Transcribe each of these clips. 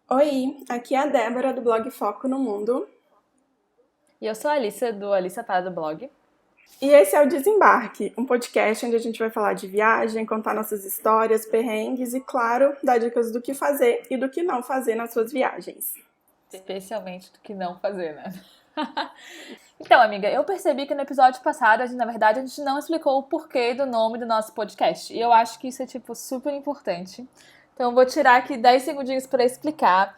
Oi, aqui é a Débora do blog Foco no Mundo E eu sou a Alissa, do Alissa Para do Blog. e esse é o Desembarque, um podcast onde a gente vai falar de viagem, contar nossas histórias, perrengues e, claro, dar dicas do que fazer e do que não fazer nas suas viagens. Especialmente do que não fazer, né? Então, amiga, eu percebi que no episódio passado, na verdade, a gente não explicou o porquê do nome do nosso podcast. E eu acho que isso é, tipo, super importante. Então, eu vou tirar aqui 10 segundinhos para explicar.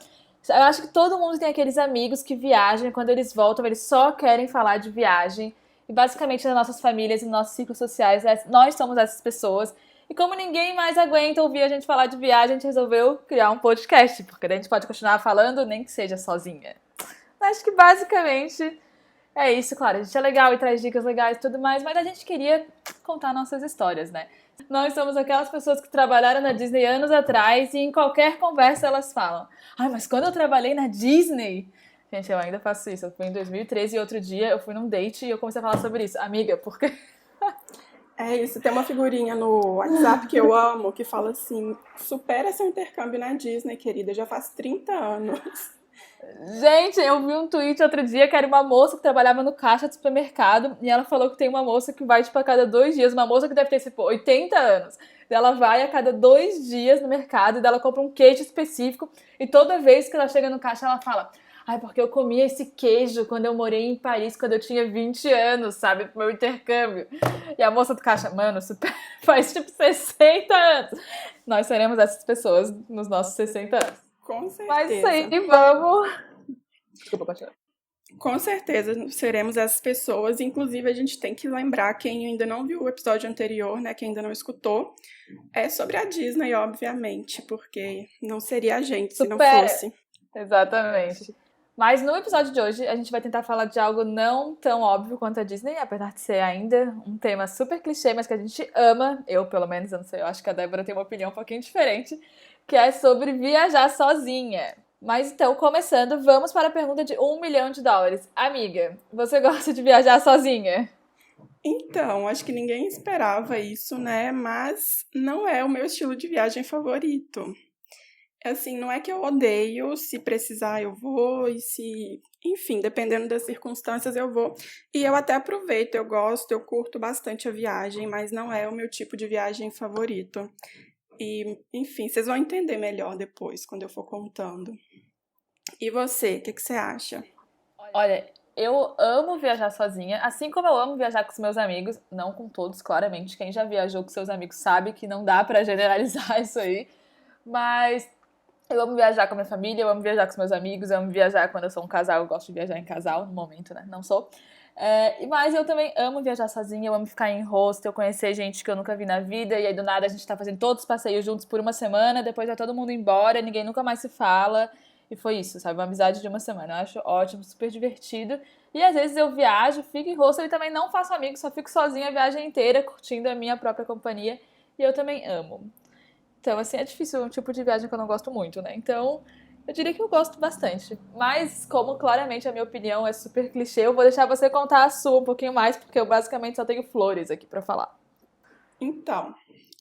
Eu acho que todo mundo tem aqueles amigos que viajam, e quando eles voltam, eles só querem falar de viagem. E basicamente nas nossas famílias e nos nossos ciclos sociais, nós somos essas pessoas. E como ninguém mais aguenta ouvir a gente falar de viagem, a gente resolveu criar um podcast, porque daí a gente pode continuar falando, nem que seja sozinha. Acho que basicamente é isso, claro. A gente é legal e traz dicas legais e tudo mais, mas a gente queria contar nossas histórias, né? Nós somos aquelas pessoas que trabalharam na Disney anos atrás e em qualquer conversa elas falam: Ai, mas quando eu trabalhei na Disney. Gente, eu ainda faço isso. Eu fui em 2013 e outro dia eu fui num date e eu comecei a falar sobre isso. Amiga, porque. É isso, tem uma figurinha no WhatsApp que eu amo que fala assim: supera seu intercâmbio na Disney, querida, já faz 30 anos. Gente, eu vi um tweet outro dia que era uma moça que trabalhava no caixa do supermercado e ela falou que tem uma moça que vai, tipo, a cada 2 dias, uma moça que deve ter, tipo, 80 anos. Ela vai a cada 2 dias no mercado e ela compra um queijo específico e toda vez que ela chega no caixa ela fala: Ai, porque eu comi esse queijo quando eu morei em Paris, quando eu tinha 20 anos, sabe? Pro meu intercâmbio. E a moça do caixa, mano, super, faz tipo 60 anos. Nós seremos essas pessoas nos nossos 60 anos. Com Mas isso aí, certeza. vamos. Desculpa, continuar. Com certeza seremos essas pessoas. Inclusive, a gente tem que lembrar, quem ainda não viu o episódio anterior, né? Quem ainda não escutou, é sobre a Disney, obviamente, porque não seria a gente se não Supera! fosse. Exatamente. Mas no episódio de hoje a gente vai tentar falar de algo não tão óbvio quanto a Disney, apesar de ser ainda um tema super clichê, mas que a gente ama. Eu, pelo menos, eu não sei, eu acho que a Débora tem uma opinião um pouquinho diferente, que é sobre viajar sozinha. Mas então, começando, vamos para a pergunta de US$ 1 milhão. Amiga, você gosta de viajar sozinha? Então, acho que ninguém esperava isso, né? Mas não é o meu estilo de viagem favorito. Assim, não é que eu odeio, se precisar eu vou, e se, enfim, dependendo das circunstâncias eu vou. E eu até aproveito, eu gosto, eu curto bastante a viagem, mas não é o meu tipo de viagem favorito. E, enfim, vocês vão entender melhor depois, quando eu for contando. E você, o que você acha? Olha, eu amo viajar sozinha, assim como eu amo viajar com os meus amigos, não com todos, claramente. Quem já viajou com seus amigos sabe que não dá pra generalizar isso aí. Mas eu amo viajar com a minha família, eu amo viajar com os meus amigos, eu amo viajar quando eu sou um casal, eu gosto de viajar em casal, no momento, né? Não sou. Mas eu também amo viajar sozinha, eu amo ficar em hostel, conhecer gente que eu nunca vi na vida, e aí do nada a gente tá fazendo todos os passeios juntos por uma semana, depois vai todo mundo embora, ninguém nunca mais se fala. E foi isso, sabe? Uma amizade de uma semana. Eu acho ótimo, super divertido. E às vezes eu viajo, fico em hostel e também não faço amigos, só fico sozinha a viagem inteira, curtindo a minha própria companhia. E eu também amo. Então, assim, é difícil, é um tipo de viagem que eu não gosto muito, né? Então, eu diria que eu gosto bastante. Mas, como claramente a minha opinião é super clichê, eu vou deixar você contar a sua um pouquinho mais, porque eu basicamente só tenho flores aqui pra falar. Então,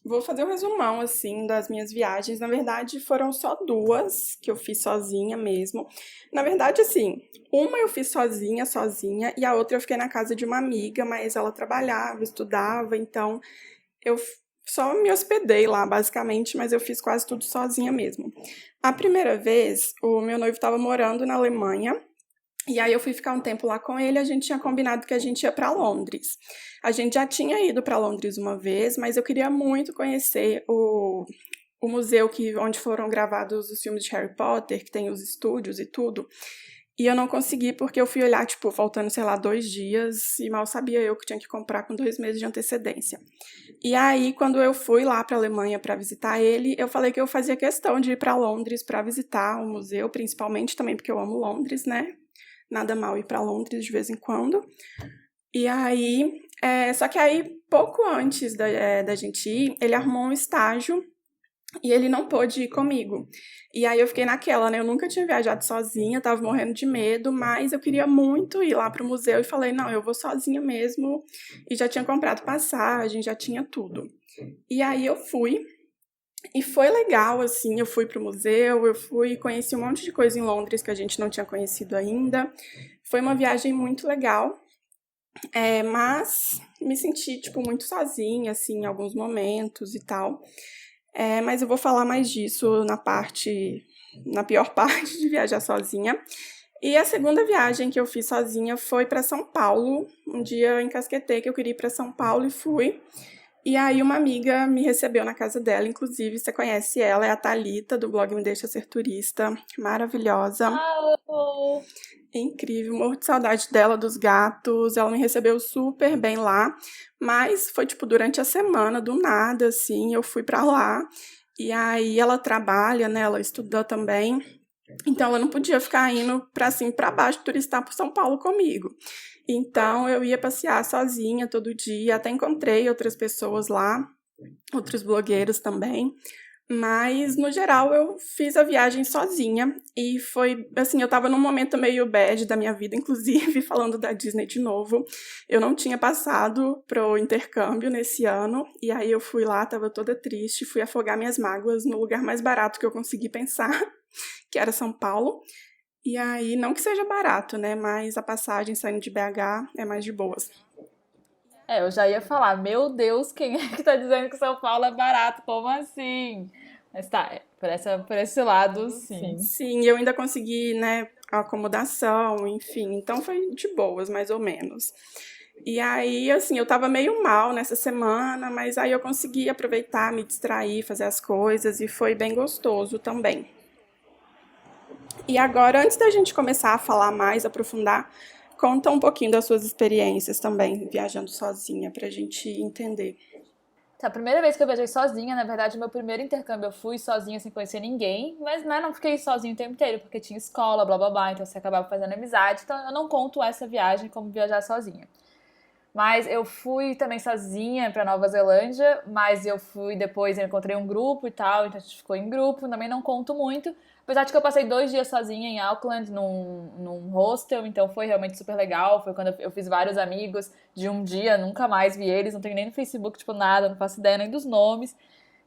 vou fazer um resumão, assim, das minhas viagens. Na verdade, foram só duas que eu fiz sozinha mesmo. Na verdade, assim, uma eu fiz sozinha, sozinha, e a outra eu fiquei na casa de uma amiga, mas ela trabalhava, estudava, então eu só me hospedei lá, basicamente, mas eu fiz quase tudo sozinha mesmo. A primeira vez, o meu noivo estava morando na Alemanha, e aí eu fui ficar um tempo lá com ele, a gente tinha combinado que a gente ia para Londres. A gente já tinha ido para Londres uma vez, mas eu queria muito conhecer o museu onde foram gravados os filmes de Harry Potter, que tem os estúdios e tudo. E eu não consegui porque eu fui olhar, tipo, faltando, sei lá, 2 dias, e mal sabia eu que tinha que comprar com 2 meses de antecedência. E aí, quando eu fui lá para a Alemanha para visitar ele, eu falei que eu fazia questão de ir para Londres para visitar o museu, principalmente também porque eu amo Londres, né? Nada mal ir para Londres de vez em quando. E aí, só que aí, pouco antes da gente ir, ele arrumou um estágio e ele não pôde ir comigo. E aí eu fiquei naquela, né? Eu nunca tinha viajado sozinha, tava morrendo de medo, mas eu queria muito ir lá pro museu e falei, não, eu vou sozinha mesmo. E já tinha comprado passagem, já tinha tudo. E aí eu fui. E foi legal, assim, eu fui pro museu, conheci um monte de coisa em Londres que a gente não tinha conhecido ainda. Foi uma viagem muito legal, mas me senti, tipo, muito sozinha, assim, em alguns momentos e tal. Mas eu vou falar mais disso na pior parte de viajar sozinha. E a segunda viagem que eu fiz sozinha foi para São Paulo. Um dia eu encasquetei que eu queria ir para São Paulo e fui. E aí uma amiga me recebeu na casa dela, inclusive você conhece ela, é a Thalita, do blog Me Deixa Ser Turista, maravilhosa, Oh. incrível, morro de saudade dela, dos gatos, ela me recebeu super bem lá, mas foi tipo durante a semana, do nada, assim, eu fui pra lá, e aí ela trabalha, né, ela estuda também, então ela não podia ficar indo pra cima e pra baixo turistar por São Paulo comigo. Então eu ia passear sozinha todo dia, até encontrei outras pessoas lá, outros blogueiros também. Mas no geral eu fiz a viagem sozinha e foi assim, eu tava num momento meio bad da minha vida, inclusive falando da Disney de novo. Eu não tinha passado pro intercâmbio nesse ano e aí eu fui lá, tava toda triste, fui afogar minhas mágoas no lugar mais barato que eu consegui pensar, que era São Paulo. E aí, não que seja barato, né? Mas a passagem saindo de BH é mais de boas. Eu já ia falar, meu Deus, quem é que tá dizendo que São Paulo é barato? Como assim? Mas tá, por esse lado, sim. Sim, eu ainda consegui, né, a acomodação, enfim. Então foi de boas, mais ou menos. E aí, assim, eu tava meio mal nessa semana, mas aí eu consegui aproveitar, me distrair, fazer as coisas e foi bem gostoso também. E agora, antes da gente começar a falar mais, aprofundar, conta um pouquinho das suas experiências também, viajando sozinha, pra gente entender. Então, a primeira vez que eu viajei sozinha, na verdade, meu primeiro intercâmbio eu fui sozinha sem conhecer ninguém, mas né, não fiquei sozinha o tempo inteiro, porque tinha escola, blá blá blá, então você acabava fazendo amizade, então eu não conto essa viagem como viajar sozinha. Mas eu fui também sozinha pra Nova Zelândia, mas eu fui depois, eu encontrei um grupo e tal, então a gente ficou em grupo, também não conto muito. Apesar de que eu passei 2 dias sozinha em Auckland, num hostel, então foi realmente super legal. Foi quando eu fiz vários amigos de um dia, nunca mais vi eles, não tenho nem no Facebook, tipo, nada, não faço ideia nem dos nomes.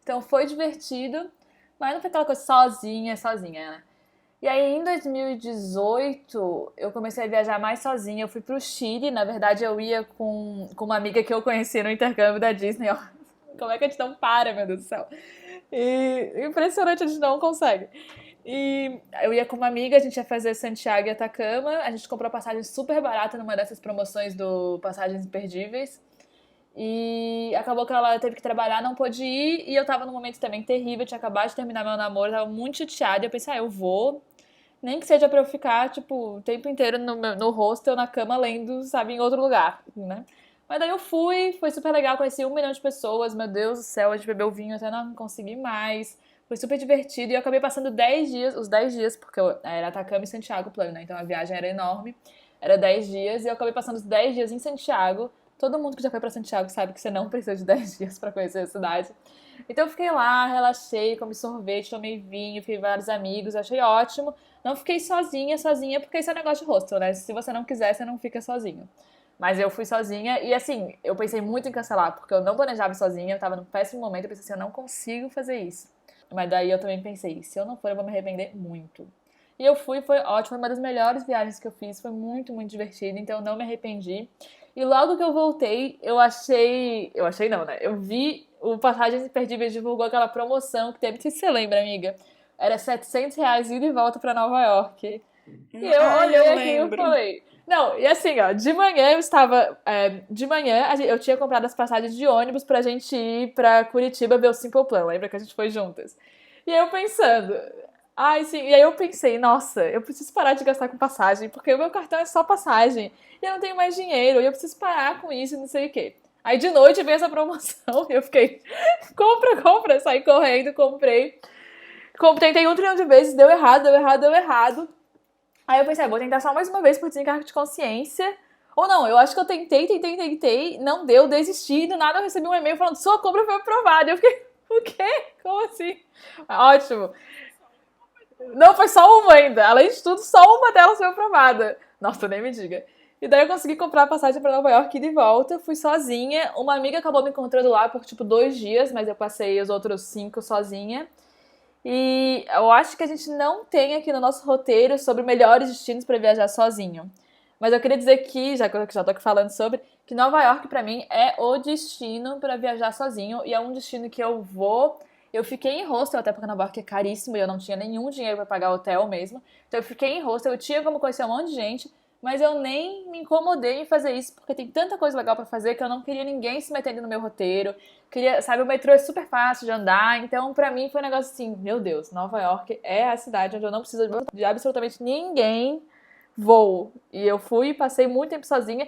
Então foi divertido, mas não foi aquela coisa sozinha, né? E aí, em 2018, eu comecei a viajar mais sozinha. Eu fui pro Chile. Na verdade, eu ia com uma amiga que eu conheci no intercâmbio da Disney. Ó, como é que a gente não para, meu Deus do céu? E impressionante, a gente não consegue. E eu ia com uma amiga, a gente ia fazer Santiago e Atacama. A gente comprou passagem super barata numa dessas promoções do Passagens Imperdíveis. E acabou que ela teve que trabalhar, não pôde ir. E eu tava num momento também terrível, eu tinha acabado de terminar meu namoro, eu tava muito chateada. E eu pensei, eu vou. Nem que seja pra eu ficar, tipo, o tempo inteiro no hostel, na cama, lendo, sabe, em outro lugar, né? Mas daí eu fui, foi super legal, conheci 1 milhão de pessoas, meu Deus do céu, a gente bebeu vinho até não conseguir mais. Foi super divertido e eu acabei passando 10 dias, os 10 dias, porque era Atacama e Santiago o plano, né? Então a viagem era enorme, era 10 dias e eu acabei passando os 10 dias em Santiago. Todo mundo que já foi pra Santiago sabe que você não precisa de 10 dias pra conhecer a cidade. Então eu fiquei lá, relaxei, comi sorvete, tomei vinho, fiz vários amigos, achei ótimo. Não fiquei sozinha, porque esse é um negócio de hostel, né? Se você não quiser, você não fica sozinho. Mas eu fui sozinha e assim, eu pensei muito em cancelar, porque eu não planejava ir sozinha, eu tava num péssimo momento, eu pensei assim, eu não consigo fazer isso. Mas daí eu também pensei, se eu não for, eu vou me arrepender muito. E eu fui, foi ótimo, foi uma das melhores viagens que eu fiz, foi muito, muito divertido, então eu não me arrependi. E logo que eu voltei, eu achei não, né? Eu vi o Passagens Imperdíveis divulgou aquela promoção que teve, não sei se você lembra, amiga. Era R$ 700 ida e volta pra Nova York. E eu Ai, olhei eu aquilo e lembro. falei. Não, e assim, ó, de manhã eu estava. De manhã eu tinha comprado as passagens de ônibus pra gente ir pra Curitiba ver o Simple Plan. Lembra que a gente foi juntas? E eu pensando. Ai, sim. E aí eu pensei, nossa, eu preciso parar de gastar com passagem, porque o meu cartão é só passagem. E eu não tenho mais dinheiro, e eu preciso parar com isso e não sei o quê. Aí de noite veio essa promoção e eu fiquei, compra, saí correndo, comprei. Tentei 1 trilhão de vezes, deu errado, deu errado, deu errado. Aí eu pensei, vou tentar só mais uma vez por desencargo de consciência. Ou não, eu acho que eu tentei, não deu, desisti, do nada eu recebi um e-mail falando sua compra foi aprovada. Eu fiquei, o quê? Como assim? Ótimo. Não, foi só uma ainda. Além de tudo, só uma delas foi aprovada. Nossa, nem me diga. E daí eu consegui comprar a passagem pra Nova York e de volta. Fui sozinha. Uma amiga acabou me encontrando lá por, tipo, 2 dias, mas eu passei os outros 5 sozinha. E eu acho que a gente não tem aqui no nosso roteiro sobre melhores destinos pra viajar sozinho. Mas eu queria dizer que, já que eu já tô aqui falando sobre, que Nova York pra mim é o destino pra viajar sozinho e é um destino que eu vou. Eu fiquei em hostel, até porque Nova York é caríssimo e eu não tinha nenhum dinheiro pra pagar hotel mesmo. Então eu fiquei em hostel, eu tinha como conhecer um monte de gente, mas eu nem me incomodei em fazer isso porque tem tanta coisa legal pra fazer que eu não queria ninguém se metendo no meu roteiro. Queria, sabe, o metrô é super fácil de andar, então pra mim foi um negócio assim, meu Deus, Nova York é a cidade onde eu não preciso de absolutamente ninguém voo. E eu fui e passei muito tempo sozinha.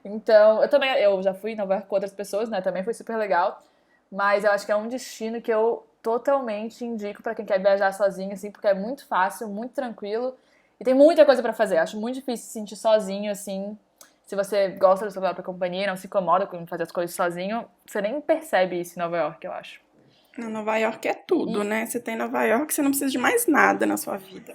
Então, eu já fui em Nova York com outras pessoas, né? Também foi super legal. Mas eu acho que é um destino que eu totalmente indico pra quem quer viajar sozinho, assim, porque é muito fácil, muito tranquilo. E tem muita coisa pra fazer. Acho muito difícil se sentir sozinho, assim. Se você gosta da sua própria companhia, não se incomoda com fazer as coisas sozinho, você nem percebe isso em Nova York, eu acho. Nova York é tudo, E né? Você tem Nova York, você não precisa de mais nada na sua vida.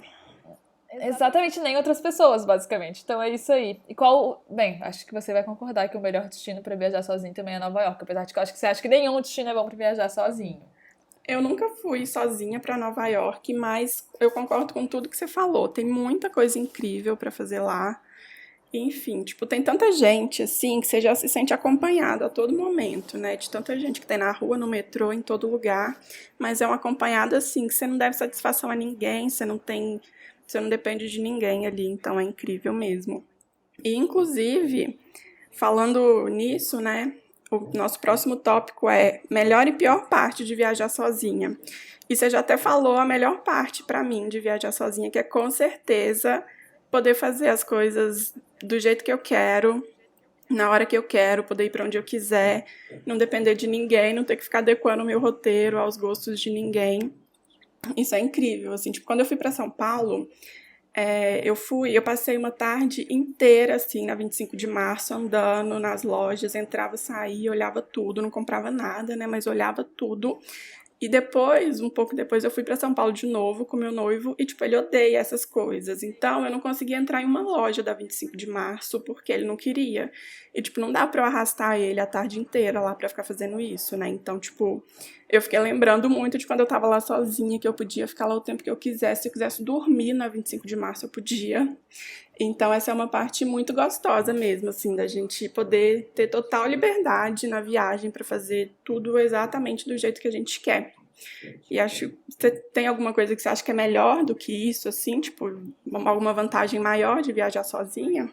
exatamente, nem outras pessoas, basicamente. Então é isso aí. E qual. Bem, acho que você vai concordar que o melhor destino pra viajar sozinho também é Nova York. Apesar de que eu acho que você acha que nenhum destino é bom pra viajar sozinho. Eu nunca fui sozinha pra Nova York, mas eu concordo com tudo que você falou. Tem muita coisa incrível pra fazer lá. Enfim, tipo, tem tanta gente, assim, que você já se sente acompanhado a todo momento, né? De tanta gente que tem na rua, no metrô, em todo lugar. Mas é um acompanhado, assim, que você não deve satisfação a ninguém, você não depende de ninguém ali, então é incrível mesmo. E, inclusive, falando nisso, né? O nosso próximo tópico é melhor e pior parte de viajar sozinha. E você já até falou a melhor parte pra mim de viajar sozinha, que é com certeza poder fazer as coisas do jeito que eu quero, na hora que eu quero, poder ir pra onde eu quiser, não depender de ninguém, não ter que ficar adequando o meu roteiro aos gostos de ninguém. Isso é incrível, assim, tipo, quando eu fui pra São Paulo, eu passei uma tarde inteira, assim, na 25 de março, andando nas lojas, entrava, saía, olhava tudo, não comprava nada, né, mas olhava tudo. E depois, um pouco depois, eu fui pra São Paulo de novo com meu noivo e, tipo, ele odeia essas coisas. Então, eu não conseguia entrar em uma loja da 25 de março porque ele não queria. E, tipo, não dá pra eu arrastar ele a tarde inteira lá pra ficar fazendo isso, né? Então, tipo, eu fiquei lembrando muito de quando eu tava lá sozinha, que eu podia ficar lá o tempo que eu quisesse. Se eu quisesse dormir na 25 de março, eu podia. Então, essa é uma parte muito gostosa mesmo, assim, da gente poder ter total liberdade na viagem para fazer tudo exatamente do jeito que a gente quer. E acho, você tem alguma coisa que você acha que é melhor do que isso, assim, tipo, alguma vantagem maior de viajar sozinha?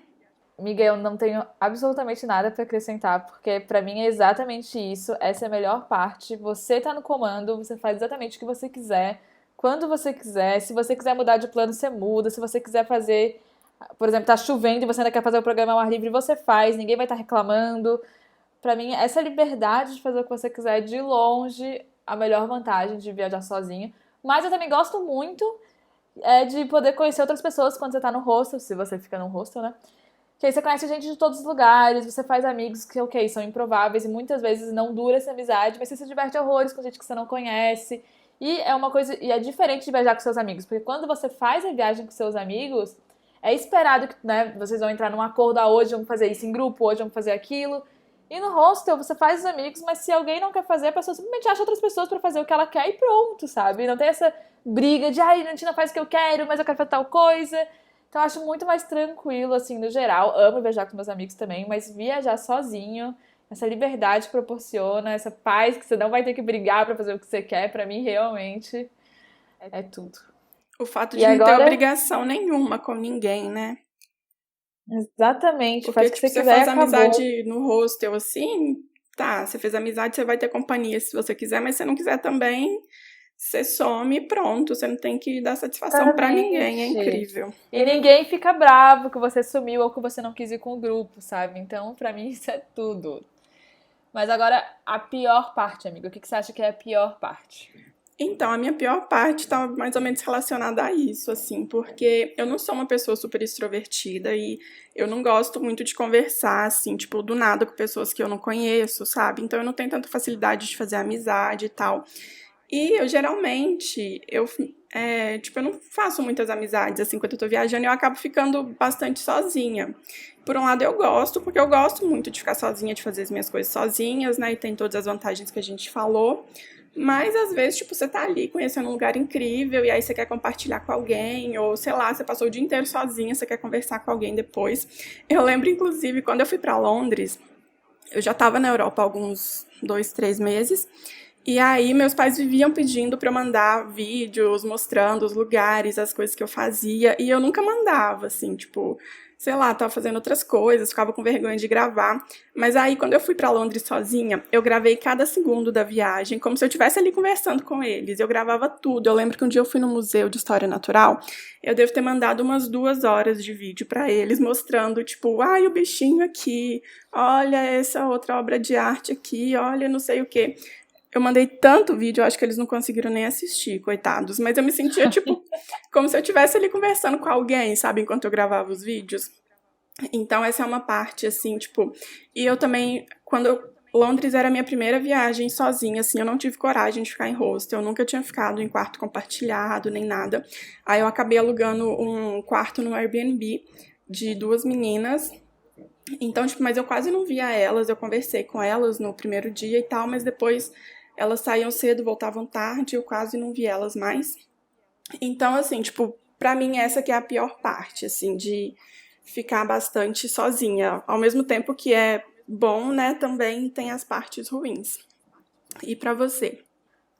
Miguel, eu não tenho absolutamente nada pra acrescentar, porque pra mim é exatamente isso. Essa é a melhor parte. Você tá no comando, você faz exatamente o que você quiser, quando você quiser. Se você quiser mudar de plano, você muda. Se você quiser fazer, por exemplo, tá chovendo e você ainda quer fazer o programa ao ar livre, você faz, ninguém vai estar reclamando. Pra mim, essa liberdade de fazer o que você quiser é de longe a melhor vantagem de viajar sozinho. Mas eu também gosto muito de poder conhecer outras pessoas quando você tá no hostel, se você fica no hostel, né? Que aí você conhece gente de todos os lugares, você faz amigos que, ok, são improváveis e muitas vezes não dura essa amizade, mas você se diverte horrores com gente que você não conhece. E é uma coisa, e é diferente de viajar com seus amigos, porque quando você faz a viagem com seus amigos, é esperado que, né, vocês vão entrar num acordo, hoje vamos fazer isso em grupo, hoje vamos fazer aquilo. E no hostel você faz os amigos, mas se alguém não quer fazer, a pessoa simplesmente acha outras pessoas pra fazer o que ela quer e pronto, sabe? Não tem essa briga de, ai, a gente não faz o que eu quero, mas eu quero fazer tal coisa. Então eu acho muito mais tranquilo, assim, no geral. Amo viajar com meus amigos também, mas viajar sozinho, essa liberdade proporciona, essa paz que você não vai ter que brigar pra fazer o que você quer, pra mim realmente é tudo. O fato E de não ter agora, obrigação nenhuma com ninguém, né? exatamente, Porque, faz o que tipo, você você quiser e faz acabou. amizade no hostel, assim, tá, você fez amizade, você vai ter companhia se você quiser, mas se você não quiser também, você some e pronto, você não tem que dar satisfação pra ninguém, é Exatamente. incrível. E ninguém fica bravo que você sumiu ou que você não quis ir com o grupo, sabe? Então, pra mim, isso é tudo. Mas agora, a pior parte, amigo. O que você acha que é a pior parte? Então, a minha pior parte tá mais ou menos relacionada a isso, assim, porque eu não sou uma pessoa super extrovertida e eu não gosto muito de conversar, assim, tipo, do nada com pessoas que eu não conheço, sabe? Então, eu não tenho tanta facilidade de fazer amizade e tal. E eu geralmente, tipo, eu não faço muitas amizades assim quando eu tô viajando, eu acabo ficando bastante sozinha. Por um lado eu gosto, porque eu gosto muito de ficar sozinha, de fazer as minhas coisas sozinhas, né? E tem todas as vantagens que a gente falou. Mas às vezes, tipo, você tá ali conhecendo um lugar incrível e aí você quer compartilhar com alguém, ou sei lá, você passou o dia inteiro sozinha, você quer conversar com alguém depois. Eu lembro, inclusive, quando eu fui pra Londres, eu já tava na Europa há alguns 2, 3 meses. E aí meus pais viviam pedindo para eu mandar vídeos mostrando os lugares, as coisas que eu fazia, e eu nunca mandava, assim, tipo, sei lá, tava fazendo outras coisas, ficava com vergonha de gravar. Mas aí quando eu fui para Londres sozinha, eu gravei cada segundo da viagem, como se eu estivesse ali conversando com eles. Eu gravava tudo. Eu lembro que um dia eu fui no Museu de História Natural, eu devo ter mandado umas 2 horas de vídeo para eles mostrando, tipo, ai, o bichinho aqui, olha essa outra obra de arte aqui, olha não sei o quê. Eu mandei tanto vídeo, eu acho que eles não conseguiram nem assistir, coitados. Mas eu me sentia, tipo, como se eu estivesse ali conversando com alguém, sabe? Enquanto eu gravava os vídeos. Então, essa é uma parte, assim, tipo... E eu também, Londres era a minha primeira viagem sozinha, assim, eu não tive coragem de ficar em hostel, eu nunca tinha ficado em quarto compartilhado, nem nada. Aí eu acabei alugando um quarto no Airbnb de 2 meninas. Então, tipo, mas eu quase não via elas, eu conversei com elas no primeiro dia e tal, mas depois elas saíam cedo, voltavam tarde, eu quase não vi elas mais. Então, assim, tipo, pra mim essa que é a pior parte, assim, de ficar bastante sozinha. Ao mesmo tempo que é bom, né, também tem as partes ruins. E pra você?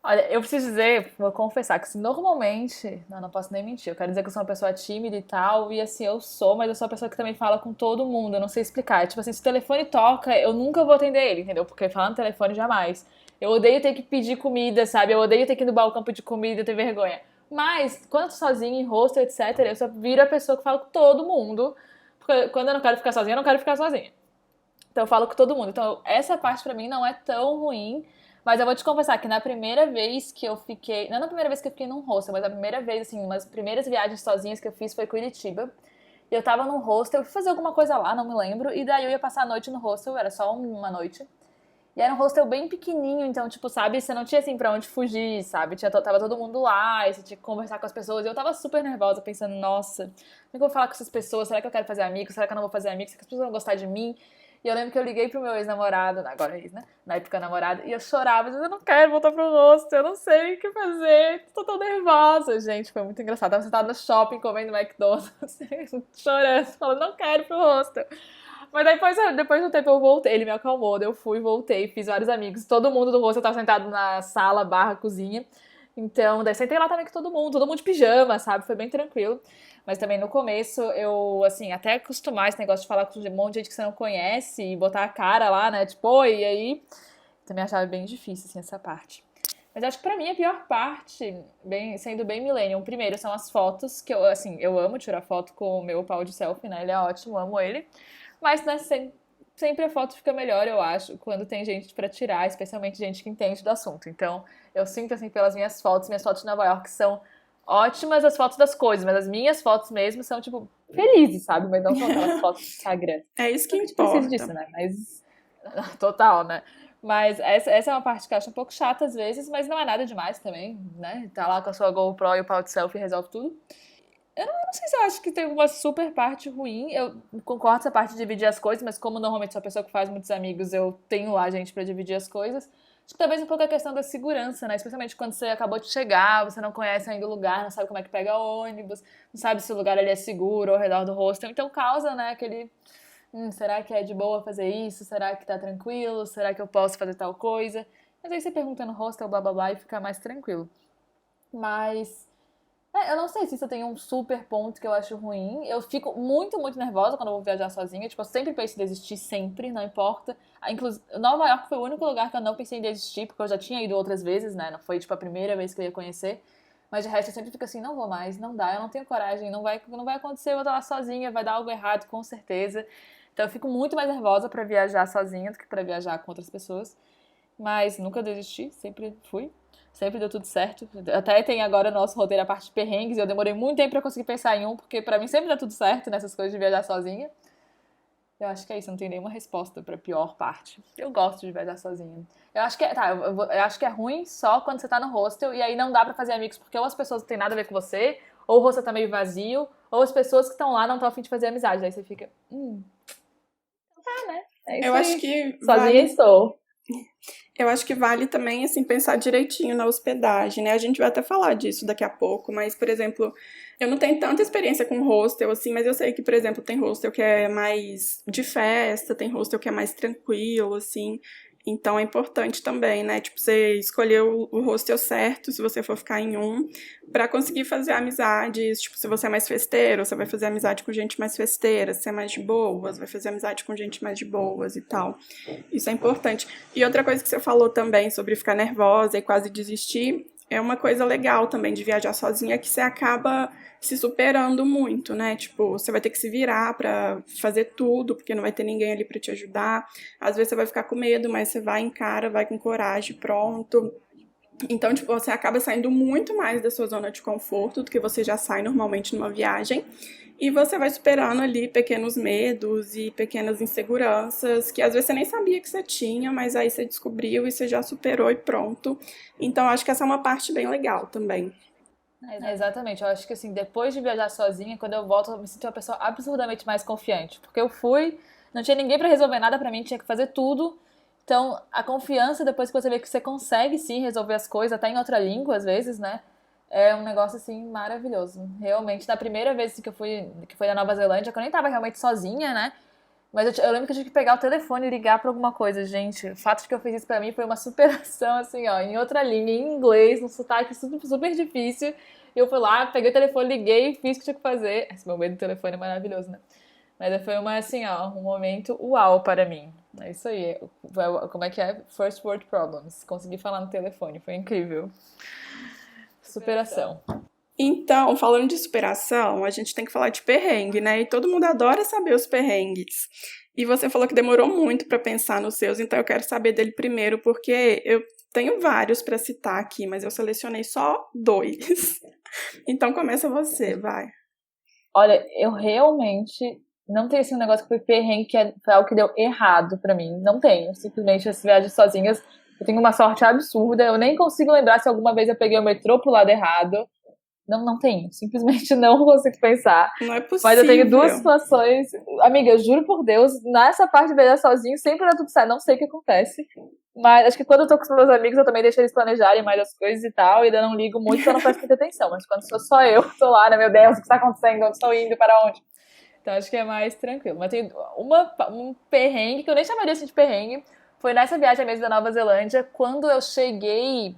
Olha, eu preciso dizer, vou confessar que assim, normalmente, não posso nem mentir, eu quero dizer que eu sou uma pessoa tímida e tal, e assim, eu sou, mas eu sou uma pessoa que também fala com todo mundo, eu não sei explicar. Tipo assim, se o telefone toca, eu nunca vou atender ele, entendeu? Porque falar no telefone jamais. Eu odeio ter que pedir comida, sabe? Eu odeio ter que ir no balcão pedir comida, ter vergonha. Mas, quando eu tô sozinha em hostel, etc., eu só viro a pessoa que fala com todo mundo, porque quando eu não quero ficar sozinha, eu não quero ficar sozinha. Então eu falo com todo mundo. Então essa parte pra mim não é tão ruim, mas eu vou te confessar que na primeira vez que eu fiquei, não na primeira vez que eu fiquei num hostel, mas a primeira vez, assim, umas primeiras viagens sozinhas que eu fiz foi Curitiba. E eu tava num hostel, eu fui fazer alguma coisa lá, não me lembro, e daí eu ia passar a noite no hostel, era só uma noite. E era um hostel bem pequenininho, então, tipo, sabe, você não tinha, assim, pra onde fugir, sabe? Tava todo mundo lá, e você tinha que conversar com as pessoas. E eu tava super nervosa, pensando, nossa, como é que eu vou falar com essas pessoas? Será que eu quero fazer amigos? Será que eu não vou fazer amigos? Será que as pessoas vão gostar de mim? E eu lembro que eu liguei pro meu ex-namorado, agora ex, né? Na época namorado, e eu chorava, dizendo, eu não quero voltar pro hostel, eu não sei o que fazer, tô tão nervosa. Gente, foi muito engraçado. Eu tava sentada no shopping comendo McDonald's, chorando, falando, não quero ir pro hostel. Mas depois do tempo eu voltei, ele me acalmou, daí eu fui, voltei, fiz vários amigos. Todo mundo do hostel tava sentado na sala barra cozinha. Então, daí sentei lá também com todo mundo de pijama, sabe? Foi bem tranquilo. Mas também no começo eu, assim, até acostumar esse negócio de falar com um monte de gente que você não conhece e botar a cara lá, né? Tipo, oi, e aí. Também achava bem difícil, assim, essa parte. Mas acho que pra mim a pior parte, sendo bem millennium, primeiro são as fotos, que eu, assim, eu amo tirar foto com o meu pau de selfie, né? Ele é ótimo, amo ele. Mas, né, sempre a foto fica melhor, eu acho, quando tem gente pra tirar, especialmente gente que entende do assunto. Então, eu sinto, assim, pelas minhas fotos de Nova York são ótimas as fotos das coisas, mas as minhas fotos mesmo são, tipo, felizes, sabe? Mas não são aquelas fotos do Instagram. É isso que Não que a gente precise importa. disso, né? Mas, total, né? Mas essa é uma parte que eu acho um pouco chata às vezes, mas não é nada demais também, né? Tá lá com a sua GoPro e o pau de selfie e resolve tudo. Eu não sei se eu acho que tem uma super parte ruim. Eu concordo com essa parte de dividir as coisas, mas como normalmente sou uma pessoa que faz muitos amigos, eu tenho lá gente pra dividir as coisas. Acho que talvez um pouco a questão da segurança, né? Especialmente quando você acabou de chegar, você não conhece ainda o lugar, não sabe como é que pega ônibus, não sabe se o lugar ali é seguro ao redor do hostel. Então causa, né, aquele... será que é de boa fazer isso? Será que tá tranquilo? Será que eu posso fazer tal coisa? Mas aí você pergunta no hostel, blá blá blá, e fica mais tranquilo. Mas... eu não sei se isso tem um super ponto que eu acho ruim. Eu fico muito, muito nervosa quando eu vou viajar sozinha. Tipo, eu sempre penso em desistir, sempre, não importa. Inclusive, Nova York foi o único lugar que eu não pensei em desistir, porque eu já tinha ido outras vezes, né? Não foi, tipo, a primeira vez que eu ia conhecer. Mas de resto eu sempre fico assim, não vou mais, não dá, eu não tenho coragem, não vai acontecer, eu vou estar lá sozinha, vai dar algo errado, com certeza. Então eu fico muito mais nervosa pra viajar sozinha do que pra viajar com outras pessoas. Mas nunca desisti, sempre fui. Sempre deu tudo certo. Até tem agora o nosso roteiro a parte de perrengues. Eu demorei muito tempo pra conseguir pensar em um, porque pra mim sempre dá tudo certo nessas coisas de viajar sozinha. Eu acho que é isso, não tem nenhuma resposta pra pior parte. Eu gosto de viajar sozinha. Eu acho que eu acho que é ruim só quando você tá no hostel e aí não dá pra fazer amigos, porque ou as pessoas não têm nada a ver com você, ou o hostel tá meio vazio, ou as pessoas que estão lá não estão a fim de fazer amizade. Aí você fica, né? É isso Eu acho aí. que Sozinha vale estou. Eu acho que vale também, assim, pensar direitinho na hospedagem, né? A gente vai até falar disso daqui a pouco, mas, por exemplo, eu não tenho tanta experiência com hostel, assim, mas eu sei que, por exemplo, tem hostel que é mais de festa, tem hostel que é mais tranquilo, assim. Então é importante também, né? Tipo, você escolher o hostel certo, se você for ficar em um, pra conseguir fazer amizades. Tipo, se você é mais festeiro, você vai fazer amizade com gente mais festeira. Se é mais de boas, vai fazer amizade com gente mais de boas e tal. Isso é importante. E outra coisa que você falou também sobre ficar nervosa e quase desistir, é uma coisa legal também de viajar sozinha, que você acaba se superando muito, né? Tipo, você vai ter que se virar pra fazer tudo, porque não vai ter ninguém ali pra te ajudar. Às vezes você vai ficar com medo, mas você vai, encara, vai com coragem, pronto. Então, tipo, você acaba saindo muito mais da sua zona de conforto do que você já sai normalmente numa viagem. E você vai superando ali pequenos medos e pequenas inseguranças que às vezes você nem sabia que você tinha, mas aí você descobriu e você já superou e pronto. Então, acho que essa é uma parte bem legal também. Exatamente, eu acho que assim, depois de viajar sozinha, quando eu volto, eu me sinto uma pessoa absurdamente mais confiante. Porque eu fui, não tinha ninguém pra resolver nada pra mim, tinha que fazer tudo. Então, a confiança, depois que você vê que você consegue sim resolver as coisas, até em outra língua, às vezes, né? É um negócio assim maravilhoso. Realmente, na primeira vez que foi na Nova Zelândia, que eu nem tava realmente sozinha, né? Mas eu lembro que eu tive que pegar o telefone e ligar pra alguma coisa, gente. O fato de que eu fiz isso pra mim foi uma superação, assim, ó, em outra língua, em inglês, num sotaque super, super difícil. E eu fui lá, peguei o telefone, liguei e fiz o que tinha que fazer. Esse meu medo do telefone é maravilhoso, né? Mas foi uma, assim, ó, um momento uau para mim. É isso aí. Como é que é? First world problems. Consegui falar no telefone, foi incrível. Superação. Então, falando de superação, a gente tem que falar de perrengue, né? E todo mundo adora saber os perrengues. E você falou que demorou muito para pensar nos seus, então eu quero saber dele primeiro, porque eu tenho vários para citar aqui, mas eu selecionei só dois. Então começa você, vai. Olha, eu realmente não tenho assim um negócio que foi perrengue, foi algo que deu errado pra mim. Não tenho. Simplesmente as viagens sozinhas, eu tenho uma sorte absurda. Eu nem consigo lembrar se alguma vez eu peguei o metrô pro lado errado. Não, não tenho. Simplesmente não consigo pensar. Não é Mas eu tenho duas possível. situações. Amiga, eu juro por Deus, nessa parte de viajar sozinho sempre dá tudo certo. Não sei o que acontece. Mas acho que quando eu tô com os meus amigos, eu também deixo eles planejarem mais as coisas e tal. E ainda não ligo muito, porque eu não presto muita atenção. Mas quando sou só eu, tô lá, né? Meu Deus, o que está acontecendo? Onde estou indo? Para onde? Então acho que é mais tranquilo. Mas tem um perrengue, que eu nem chamaria assim de perrengue. Foi nessa viagem mesmo da Nova Zelândia, quando eu cheguei.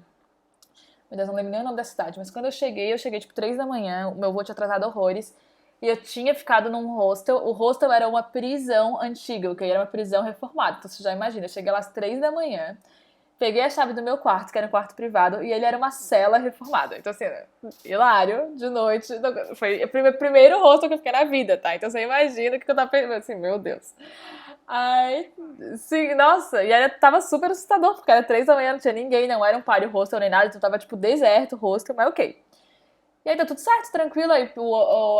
Meu Deus, não lembro nem o nome da cidade, mas quando eu cheguei tipo 3 da manhã, o meu voo tinha atrasado horrores. E eu tinha ficado num hostel. O hostel era uma prisão antiga, que era uma prisão reformada. Então você já imagina, eu cheguei lá às 3 da manhã, peguei a chave do meu quarto, que era um quarto privado, e ele era uma cela reformada. Então, assim, hilário, de noite. Foi o primeiro hostel que eu fiquei na vida, tá? Então você imagina o que eu tava pensando, assim, meu Deus. Ai, sim, nossa, e tava super assustador, porque era 3 da manhã, não tinha ninguém, não era um party hostel nem nada, então tava tipo deserto o hostel, mas ok. E aí deu tudo certo, tranquilo, aí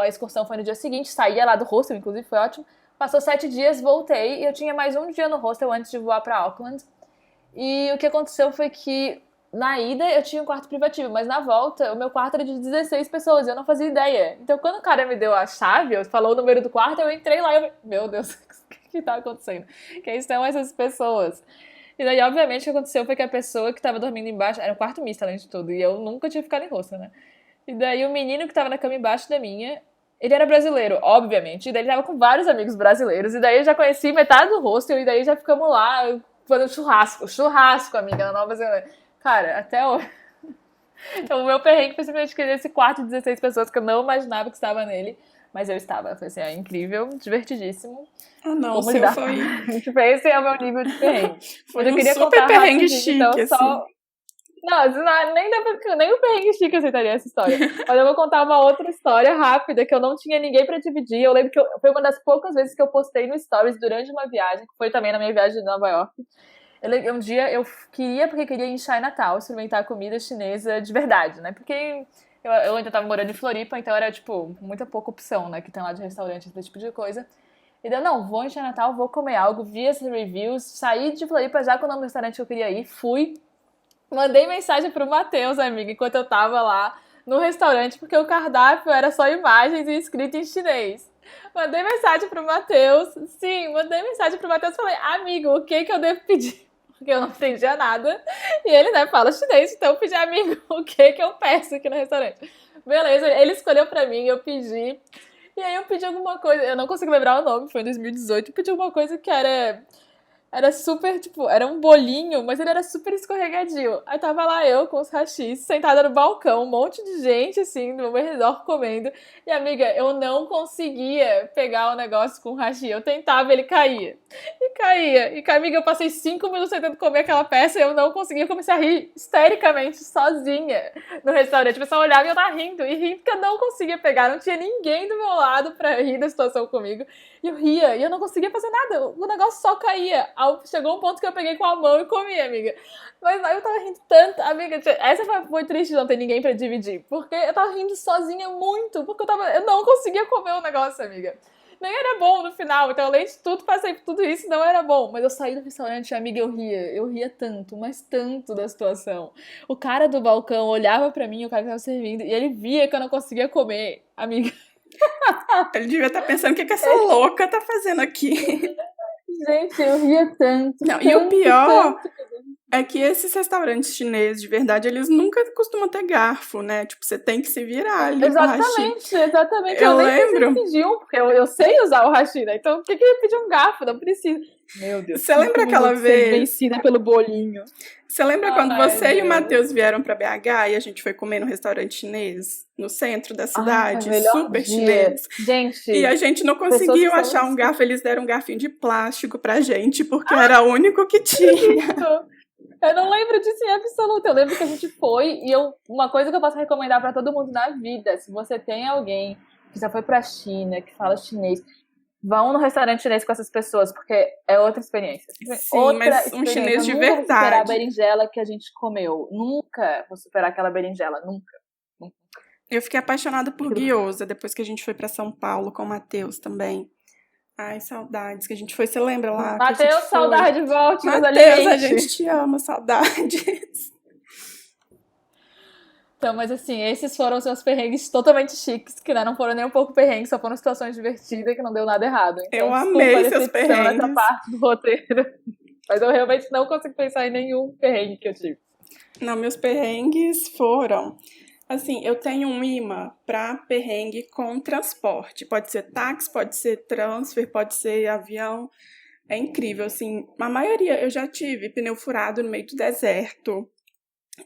a excursão foi no dia seguinte, saía lá do hostel, inclusive foi ótimo. Passou 7 dias, voltei, e eu tinha mais um dia no hostel antes de voar pra Auckland. E o que aconteceu foi que na ida eu tinha um quarto privativo, mas na volta o meu quarto era de 16 pessoas, eu não fazia ideia. Então quando o cara me deu a chave, falou o número do quarto, eu entrei lá e eu, meu Deus, o que tá acontecendo? Quem são essas pessoas? E daí, obviamente, o que aconteceu foi que a pessoa que tava dormindo embaixo, era um quarto misto além de tudo, e eu nunca tinha ficado em hostel, né? E daí o menino que tava na cama embaixo da minha, ele era brasileiro, obviamente, e daí ele tava com vários amigos brasileiros, e daí eu já conheci metade do hostel, e daí já ficamos lá fazendo churrasco, amiga, na Nova Zelândia. Cara, até hoje. Então, o meu perrengue foi simplesmente que esse quarto de 16 pessoas que eu não imaginava que estava nele, mas eu estava. Foi assim, incrível, divertidíssimo. Ah, não, o Como seu lidar? foi, Tipo, esse é o meu nível de perrengue. Mas foi eu um queria super contar perrengue rapidinho, então chique, assim. só. Não, nem, nem o perrengue chique aceitaria essa história. Mas eu vou contar uma outra história rápida, que eu não tinha ninguém pra dividir. Eu lembro que foi uma das poucas vezes que eu postei no Stories durante uma viagem, que foi também na minha viagem de Nova York. Um dia eu porque queria ir em Chinatown, experimentar comida chinesa de verdade, né? Porque eu ainda tava morando em Floripa, então era, tipo, muita pouca opção, né? Que tem lá de restaurante, esse tipo de coisa. E deu, não, vou em Chinatown, vou comer algo, vi esses reviews, saí de Floripa já com o nome do restaurante que eu queria ir, fui. Mandei mensagem pro Matheus, amiga, enquanto eu tava lá no restaurante, porque o cardápio era só imagens e escrito em chinês. Mandei mensagem pro Matheus, sim, mandei mensagem pro Matheus e falei, amigo, o que que eu devo pedir? Porque eu não entendia nada. E ele, né, fala chinês, então eu pedi, amigo, o que que eu peço aqui no restaurante? Beleza, ele escolheu pra mim, eu pedi. E aí eu pedi alguma coisa, eu não consigo lembrar o nome, foi em 2018, eu pedi alguma coisa que era super, tipo, era um bolinho, mas ele era super escorregadio. Aí tava lá eu com os hashis, sentada no balcão, um monte de gente, assim, no meu redor comendo. E, amiga, eu não conseguia pegar o negócio com o hashi. Eu tentava, ele caía. E caía. E, amiga, eu passei 5 minutos tentando comer aquela peça e eu não conseguia. Eu comecei a rir histericamente, sozinha, no restaurante. O pessoal olhava e eu tava rindo. E rindo porque eu não conseguia pegar. Não tinha ninguém do meu lado pra rir da situação comigo. E eu ria, e eu não conseguia fazer nada. O negócio só caía. Chegou um ponto que eu peguei com a mão e comi, amiga. Mas aí eu tava rindo tanto. Amiga, essa foi triste de não ter ninguém pra dividir. Porque eu tava rindo sozinha muito. Porque eu não conseguia comer o negócio, amiga. Nem era bom no final. Então, além de tudo, passei por tudo isso, não era bom. Mas eu saí do restaurante, amiga, eu ria. Eu ria tanto, mas tanto da situação. O cara do balcão olhava pra mim, o cara que tava servindo, e ele via que eu não conseguia comer. Amiga, Ele devia estar pensando o que essa louca tá fazendo aqui. gente, eu ria tanto. Não, tanto, e o pior tanto. é que esses restaurantes chineses, de verdade, eles nunca costumam ter garfo, né? Tipo, você tem que se virar ali com o hashi. Exatamente. Eu Eu nem lembro. preciso pedir um, porque eu sei usar o hashi, né? Então, por que eu ia pedir um garfo? Não precisa. Meu Deus, Você lembra aquela vez? Vencida pelo bolinho. Você lembra quando Ai, você e o Deus. Matheus vieram pra BH e a gente foi comer no restaurante chinês, no centro da cidade, Melhor super dia. chinês? Gente, E a gente não pessoas conseguiu que são achar um assim. garfo, eles deram um garfinho de plástico pra gente, porque era o único que tinha. Eu não lembro disso em absoluto. Eu lembro que a gente foi e uma coisa que eu posso recomendar pra todo mundo na vida, se você tem alguém que já foi pra China, que fala chinês, vão no restaurante chinês com essas pessoas, porque é outra experiência. Sim, Outra mas um experiência. chinês de Eu nunca vou superar a verdade. berinjela que a gente comeu. Nunca vou superar aquela berinjela. Nunca. Eu fiquei apaixonada por gyoza depois que a gente foi pra São Paulo com o Matheus também. Ai, saudades que a gente foi. Você lembra lá que a gente Matheus, foi? saudade, volte, nos Matheus, a alimente. gente te ama, saudades. Então, mas assim, esses foram os seus perrengues totalmente chiques, que né, não foram nem um pouco perrengues, só foram situações divertidas que não deu nada errado. Então, Eu desculpa amei a seus decepção nessa perrengues. parte do roteiro. Mas eu realmente não consigo pensar em nenhum perrengue que eu tive. Não, meus perrengues foram. Assim, eu tenho um imã pra perrengue com transporte. Pode ser táxi, pode ser transfer, pode ser avião. É incrível, assim. A maioria eu já tive pneu furado no meio do deserto.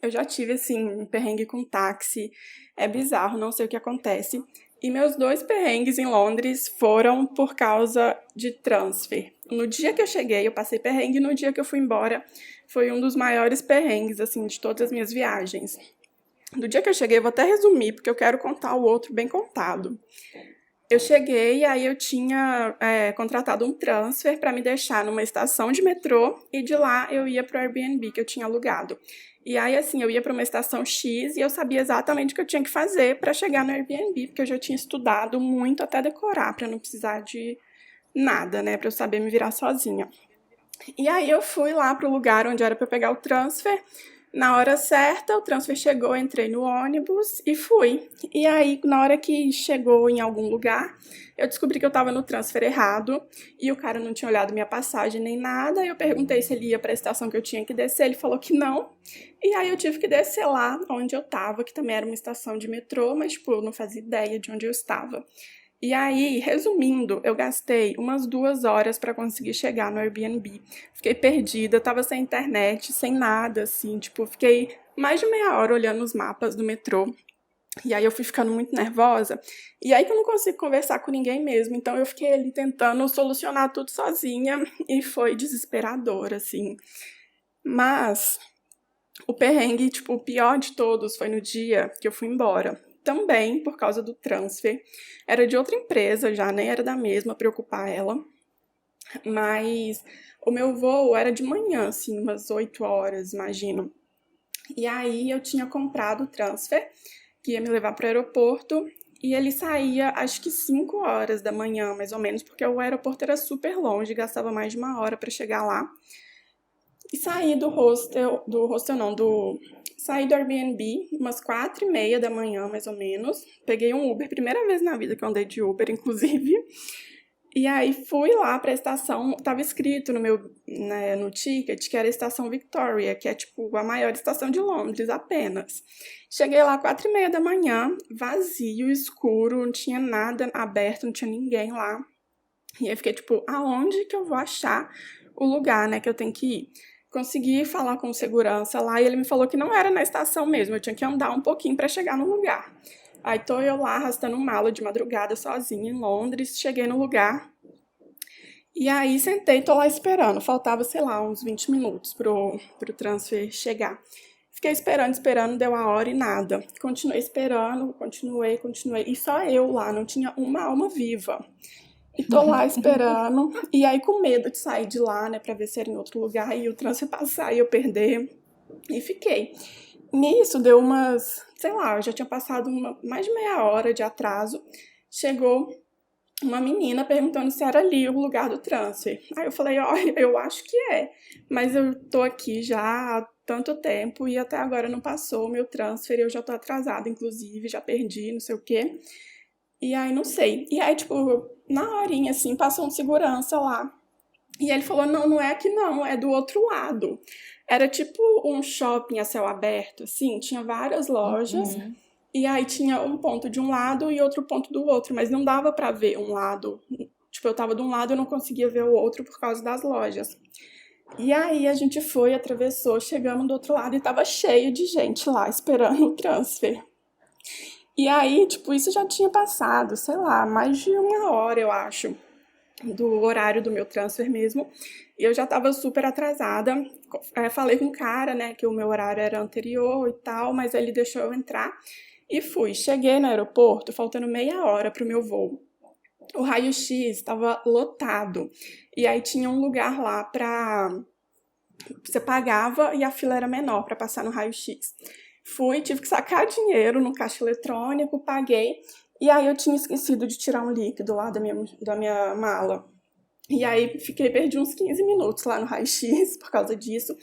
Eu já tive, assim, um perrengue com táxi. É bizarro, não sei o que acontece. E meus 2 perrengues em Londres foram por causa de transfer. No dia que eu cheguei, eu passei perrengue. No dia que eu fui embora, foi um dos maiores perrengues, assim, de todas as minhas viagens. Do dia que eu cheguei, eu vou até resumir, porque eu quero contar o outro bem contado. Eu cheguei e aí eu tinha contratado um transfer para me deixar numa estação de metrô e de lá eu ia pro Airbnb que eu tinha alugado. E aí, assim, eu ia para uma estação X e eu sabia exatamente o que eu tinha que fazer para chegar no Airbnb, porque eu já tinha estudado muito até decorar, para não precisar de nada, né, para eu saber me virar sozinha. E aí eu fui lá pro lugar onde era para eu pegar o transfer. Na hora certa, o transfer chegou, entrei no ônibus e fui. E aí, na hora que chegou em algum lugar, eu descobri que eu tava no transfer errado e o cara não tinha olhado minha passagem nem nada. Eu perguntei se ele ia pra estação que eu tinha que descer, ele falou que não. E aí eu tive que descer lá onde eu tava, que também era uma estação de metrô, mas tipo, eu não fazia ideia de onde eu estava. E aí, resumindo, eu gastei umas 2 horas para conseguir chegar no Airbnb. Fiquei perdida, tava sem internet, sem nada, assim, tipo, fiquei mais de meia hora olhando os mapas do metrô. E aí eu fui ficando muito nervosa. E aí que eu não consigo conversar com ninguém mesmo. Então eu fiquei ali tentando solucionar tudo sozinha e foi desesperador, assim. Mas o perrengue, tipo, o pior de todos foi no dia que eu fui embora. Também por causa do transfer. Era de outra empresa já, nem era da mesma, pra ocupar ela. Mas o meu voo era de manhã, assim, umas 8 horas, imagino. E aí eu tinha comprado o transfer, que ia me levar pro aeroporto. e ele saía, acho que 5 horas da manhã, mais ou menos, porque o aeroporto era super longe, gastava mais de 1 hora para chegar lá. E saí do hostel, saí do Airbnb umas 4h30 da manhã, mais ou menos. Peguei um Uber, primeira vez na vida que eu andei de Uber, inclusive. E aí fui lá pra estação, tava escrito no ticket que era a estação Victoria, que é tipo a maior estação de Londres apenas. Cheguei lá 4h30 da manhã, vazio, escuro, não tinha nada aberto, não tinha ninguém lá. E aí fiquei tipo, aonde que eu vou achar o lugar, né, que eu tenho que ir? Consegui falar com o segurança lá e ele me falou que não era na estação mesmo, eu tinha que andar um pouquinho pra chegar no lugar. Aí tô eu lá arrastando mala de madrugada sozinha em Londres, cheguei no lugar. E aí sentei, tô lá esperando. Faltava, sei lá, uns 20 minutos pro transfer chegar. Fiquei esperando, deu a hora e nada. Continuei esperando, continuei. E só eu lá, não tinha uma alma viva. E tô lá esperando, e aí com medo de sair de lá, né, pra ver se era em outro lugar, e o transfer passar e eu perder. E fiquei. Nisso deu umas, sei lá, eu já tinha passado mais de meia hora de atraso. Chegou uma menina perguntando se era ali o lugar do transfer. Aí eu falei, olha, eu acho que é, mas eu tô aqui já há tanto tempo e até agora não passou o meu transfer, eu já tô atrasada, inclusive, já perdi, não sei o quê. E aí não sei. E aí, tipo, na horinha, assim, passou um segurança lá. E ele falou, não é aqui não, é do outro lado. Era tipo um shopping a céu aberto, assim, tinha várias lojas, e aí tinha um ponto de um lado e outro ponto do outro, mas não dava pra ver um lado. Tipo, eu tava de um lado e eu não conseguia ver o outro por causa das lojas. E aí a gente foi, atravessou, chegamos do outro lado e tava cheio de gente lá esperando o transfer. E aí, tipo, isso já tinha passado, sei lá, mais de 1 hora, eu acho, do horário do meu transfer mesmo. E eu já tava super atrasada. Falei com o cara, né, que o meu horário era anterior e tal, mas ele deixou eu entrar e fui. Cheguei no aeroporto, faltando meia hora pro meu voo. O raio-x estava lotado. E aí tinha um lugar lá pra... Você pagava e a fila era menor pra passar no raio-x. Fui, tive que sacar dinheiro no caixa eletrônico, paguei. E aí eu tinha esquecido de tirar um líquido lá da minha mala. E aí perdi uns 15 minutos lá no raio-x por causa disso.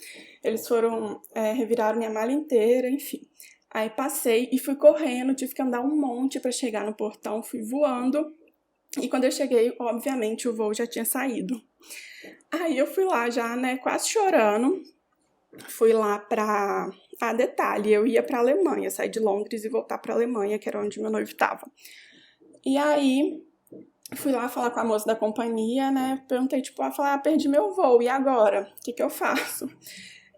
Eles foram, reviraram minha mala inteira, enfim. Aí passei e fui correndo, tive que andar um monte para chegar no portão, fui voando. E quando eu cheguei, obviamente, o voo já tinha saído. Aí eu fui lá já, né, quase chorando. Fui lá pra... Ah, detalhe, eu ia pra Alemanha, sair de Londres e voltar pra Alemanha, que era onde meu noivo tava. E aí, fui lá falar com a moça da companhia, né, perguntei, tipo, ela falou, perdi meu voo, e agora? O que eu faço?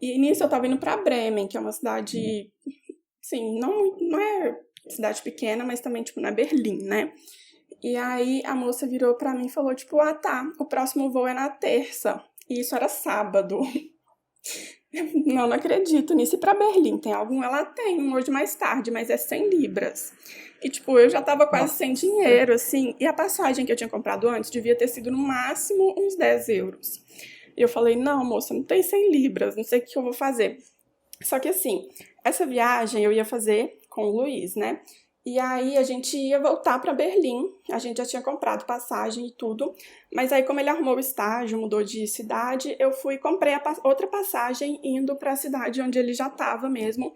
E nisso eu tava indo pra Bremen, que é uma cidade, assim, não é cidade pequena, mas também, tipo, não é Berlim, né? E aí, a moça virou pra mim e falou, tipo, tá, o próximo voo é na terça. E isso era sábado. Não acredito nisso. E pra Berlim, tem algum? Ela tem um hoje mais tarde, mas é 100 libras. E, tipo, eu já tava quase sem dinheiro, assim. E a passagem que eu tinha comprado antes devia ter sido no máximo uns 10 euros. E eu falei, não, moça, não tem 100 libras, não sei o que eu vou fazer. Só que, assim, essa viagem eu ia fazer com o Luiz, né? E aí a gente ia voltar para Berlim, a gente já tinha comprado passagem e tudo, mas aí como ele arrumou o estágio, mudou de cidade, eu fui e comprei outra passagem indo para a cidade onde ele já estava mesmo,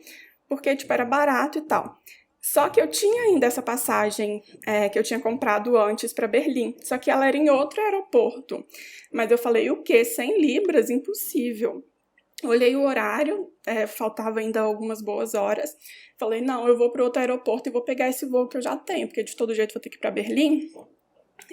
porque tipo era barato e tal. Só que eu tinha ainda essa passagem que eu tinha comprado antes para Berlim, só que ela era em outro aeroporto. Mas eu falei, o quê? 100 libras? Impossível. Olhei o horário, faltava ainda algumas boas horas. Falei, não, eu vou para outro aeroporto e vou pegar esse voo que eu já tenho, porque de todo jeito vou ter que ir para Berlim.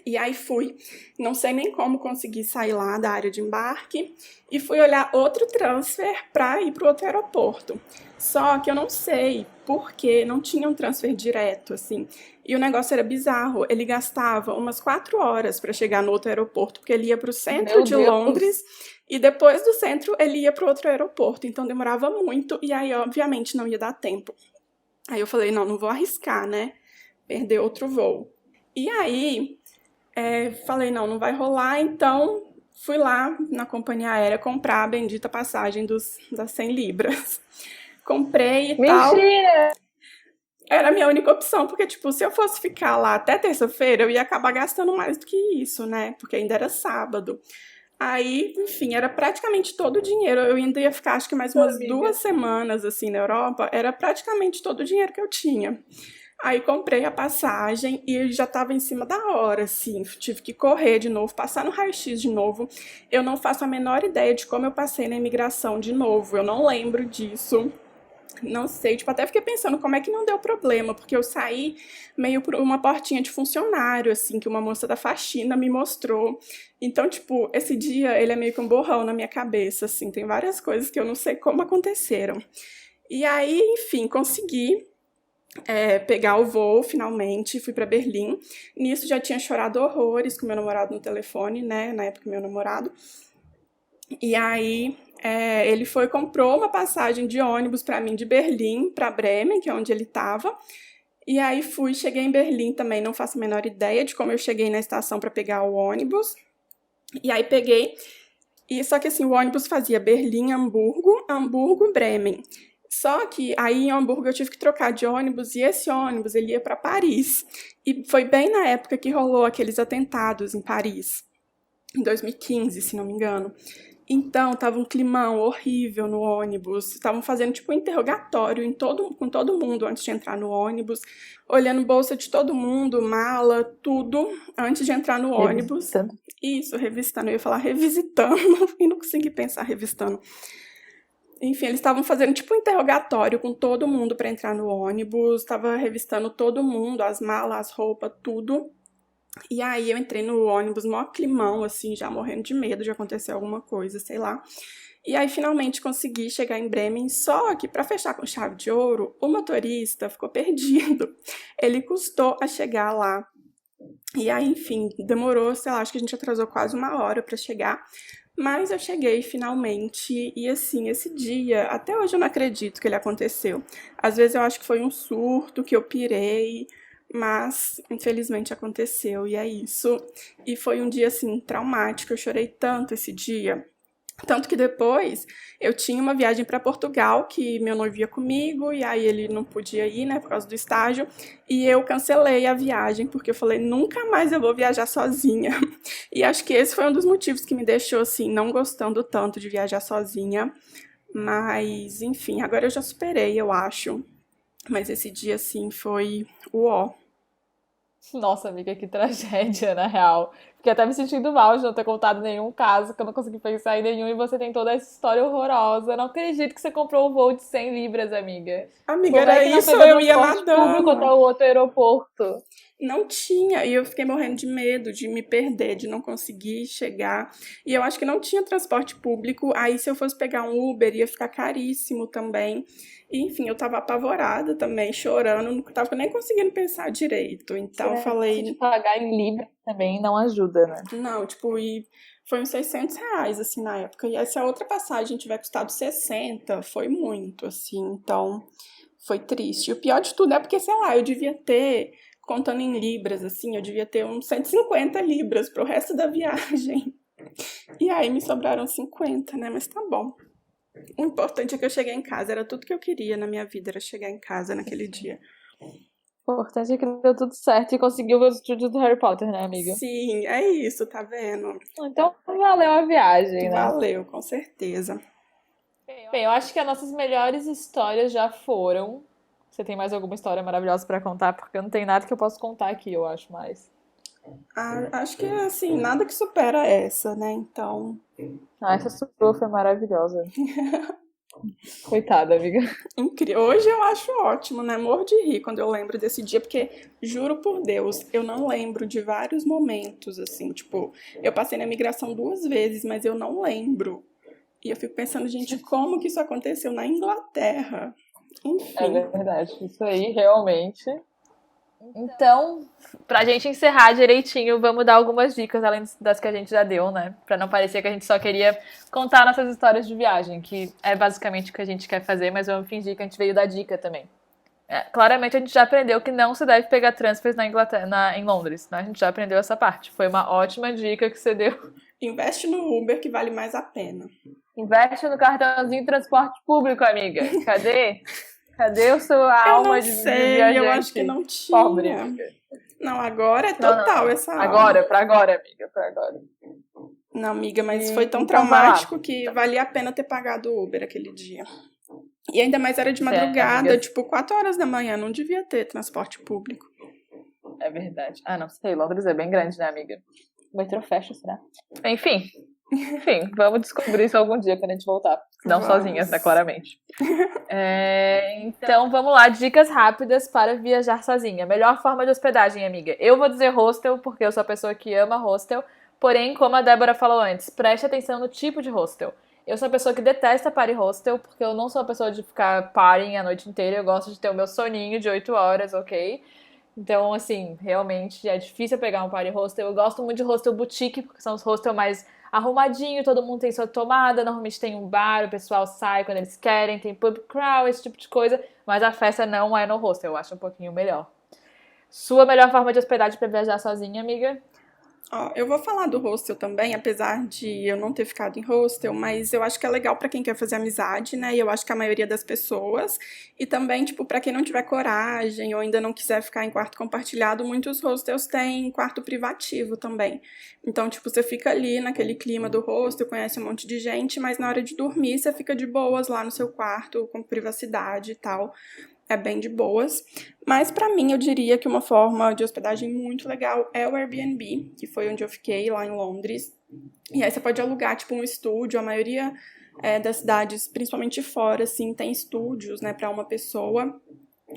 E aí fui. Não sei nem como consegui sair lá da área de embarque e fui olhar outro transfer para ir para o outro aeroporto. Só que eu não sei porque não tinha um transfer direto, assim. E o negócio era bizarro. Ele gastava umas 4 horas para chegar no outro aeroporto, porque ele ia para o centro de Londres e depois do centro ele ia para outro aeroporto. Então demorava muito e aí, obviamente, não ia dar tempo. Aí eu falei, não vou arriscar, né? Perder outro voo. E aí, falei, não vai rolar, então fui lá na companhia aérea comprar a bendita passagem das 100 libras. Comprei e tal. Mentira! Era a minha única opção, porque, tipo, se eu fosse ficar lá até terça-feira, eu ia acabar gastando mais do que isso, né? Porque ainda era sábado. Aí, enfim, era praticamente todo o dinheiro. Eu ainda ia ficar, acho que mais umas Amiga. 2 semanas, assim, na Europa. Era praticamente todo o dinheiro que eu tinha. Aí comprei a passagem e já tava em cima da hora, assim. Tive que correr de novo, passar no raio-x de novo. Eu não faço a menor ideia de como eu passei na imigração de novo. Eu não lembro disso. Não sei, tipo, até fiquei pensando como é que não deu problema, porque eu saí meio por uma portinha de funcionário, assim, que uma moça da faxina me mostrou. Então, tipo, esse dia ele é meio que um borrão na minha cabeça, assim, tem várias coisas que eu não sei como aconteceram. E aí, enfim, consegui pegar o voo finalmente, fui pra Berlim. Nisso já tinha chorado horrores com meu namorado no telefone, né? Na época, meu namorado. E aí ele foi comprou uma passagem de ônibus pra mim de Berlim pra Bremen, que é onde ele estava. E aí cheguei em Berlim também, não faço a menor ideia de como eu cheguei na estação pra pegar o ônibus. E aí peguei, e só que assim, o ônibus fazia Berlim, Hamburgo, Hamburgo, Bremen. Só que aí em Hamburgo eu tive que trocar de ônibus e esse ônibus ele ia para Paris. E foi bem na época que rolou aqueles atentados em Paris, em 2015, se não me engano. Então, tava um climão horrível no ônibus. Estavam fazendo tipo um interrogatório com todo mundo antes de entrar no ônibus, olhando bolsa de todo mundo, mala, tudo, antes de entrar no ônibus. Revisitando. Isso, revistando. Eu ia falar revisitando e não consegui pensar revistando. Enfim, eles estavam fazendo tipo um interrogatório com todo mundo para entrar no ônibus, estava revistando todo mundo, as malas, as roupas, tudo. E aí eu entrei no ônibus, mó climão, assim, já morrendo de medo de acontecer alguma coisa, sei lá. E aí finalmente consegui chegar em Bremen, só que para fechar com chave de ouro, o motorista ficou perdido. Ele custou a chegar lá. E aí, enfim, demorou, sei lá, acho que a gente atrasou quase 1 hora para chegar. Mas eu cheguei finalmente e assim, esse dia, até hoje eu não acredito que ele aconteceu. Às vezes eu acho que foi um surto, que eu pirei, mas infelizmente aconteceu e é isso. E foi um dia assim traumático, eu chorei tanto esse dia. Tanto que depois eu tinha uma viagem para Portugal que meu noivo ia comigo e aí ele não podia ir, né, por causa do estágio, e eu cancelei a viagem porque eu falei, nunca mais eu vou viajar sozinha. E acho que esse foi um dos motivos que me deixou assim não gostando tanto de viajar sozinha. Mas, enfim, agora eu já superei, eu acho. Mas esse dia assim foi o ó. Nossa, amiga, que tragédia, na real. Fiquei até me sentindo mal de não ter contado nenhum caso, que eu não consegui pensar em nenhum, e você tem toda essa história horrorosa. Eu não acredito que você comprou um voo de 100 libras, amiga. Amiga, Como é era que não isso, pegou eu ia transporte público até nadando. o outro aeroporto? Não tinha, e eu fiquei morrendo de medo de me perder, de não conseguir chegar. E eu acho que não tinha transporte público, aí se eu fosse pegar um Uber ia ficar caríssimo também. E, enfim, eu tava apavorada também, chorando, não tava nem conseguindo pensar direito. Então eu Se de falei, pagar em libras também não ajuda, né? não, tipo, e foi uns R$ 600, assim, na época. E aí, se a outra passagem tiver custado 60, foi muito, assim, então foi triste. E o pior de tudo é porque, sei lá, eu devia ter, contando em libras, assim, eu devia ter uns 150 libras pro resto da viagem. E aí me sobraram 50, né? Mas tá bom. O importante é que eu cheguei em casa, era tudo que eu queria na minha vida, era chegar em casa naquele dia. O importante é que deu tudo certo e conseguiu ver os estúdios do Harry Potter, né, amiga? Sim, é isso, tá vendo? Então valeu a viagem, né? Valeu, com certeza. Bem, eu acho que as nossas melhores histórias já foram. Você tem mais alguma história maravilhosa pra contar? Porque eu não tenho nada que eu possa contar aqui, eu acho mais. Ah, acho que, assim, nada que supera essa, né? Então, Ah, essa sua foi maravilhosa. Coitada, amiga. incrível. Hoje eu acho ótimo, né? Morro de rir quando eu lembro desse dia, porque, juro por Deus, eu não lembro de vários momentos, assim, tipo, eu passei na migração 2 vezes, mas eu não lembro. E eu fico pensando, gente, como que isso aconteceu na Inglaterra? É Enfim. verdade. Isso aí, realmente. Então, pra gente encerrar direitinho, vamos dar algumas dicas além das que a gente já deu, né? Pra não parecer que a gente só queria contar nossas histórias de viagem, que é basicamente o que a gente quer fazer, mas vamos fingir que a gente veio dar dica também. Claramente a gente já aprendeu que não se deve pegar transfers na Inglaterra, em Londres, né? A gente já aprendeu essa parte. Foi uma ótima dica que você deu. Investe no Uber que vale mais a pena. Investe no cartãozinho de transporte público, amiga. Cadê? Cadê a sua Eu alma não de sei, viajante? eu acho que não tinha. Pobre, amiga. Não, agora é Não, total não. essa alma. Agora, pra agora, amiga, pra agora. Não, amiga, mas foi tão Então vai lá. traumático que valia a pena ter pagado o Uber aquele dia. E ainda mais era de madrugada, amiga. tipo 4 horas da manhã, não devia ter transporte público. É verdade. Ah, não sei, Londres é bem grande, né, amiga? O metrô fecha, será? Enfim, vamos descobrir isso algum dia quando a gente voltar. Não Vamos. sozinhas, né, claramente. Então, vamos lá, dicas rápidas para viajar sozinha. Melhor forma de hospedagem, amiga. Eu vou dizer hostel, porque eu sou a pessoa que ama hostel. Porém, como a Débora falou antes, preste atenção no tipo de hostel. Eu sou a pessoa que detesta party hostel, porque eu não sou a pessoa de ficar partying a noite inteira. Eu gosto de ter o meu soninho de 8 horas, ok? Então, assim, realmente é difícil pegar um party hostel. Eu gosto muito de hostel boutique, porque são os hostels mais arrumadinho, todo mundo tem sua tomada, normalmente tem um bar, o pessoal sai quando eles querem, tem pub crawl, esse tipo de coisa, mas a festa não é no hostel, eu acho um pouquinho melhor. Sua melhor forma de hospedagem pra viajar sozinha, amiga? Ó, eu vou falar do hostel também, apesar de eu não ter ficado em hostel, mas eu acho que é legal pra quem quer fazer amizade, né? E eu acho que a maioria das pessoas, e também, tipo, pra quem não tiver coragem ou ainda não quiser ficar em quarto compartilhado, muitos hostels têm quarto privativo também. Então, tipo, você fica ali naquele clima do hostel, conhece um monte de gente, mas na hora de dormir você fica de boas lá no seu quarto, com privacidade e tal. É bem de boas. Mas pra mim, eu diria que uma forma de hospedagem muito legal é o Airbnb, que foi onde eu fiquei lá em Londres. E aí você pode alugar, tipo, um estúdio. A maioria das cidades, principalmente fora, assim, tem estúdios, né, pra uma pessoa.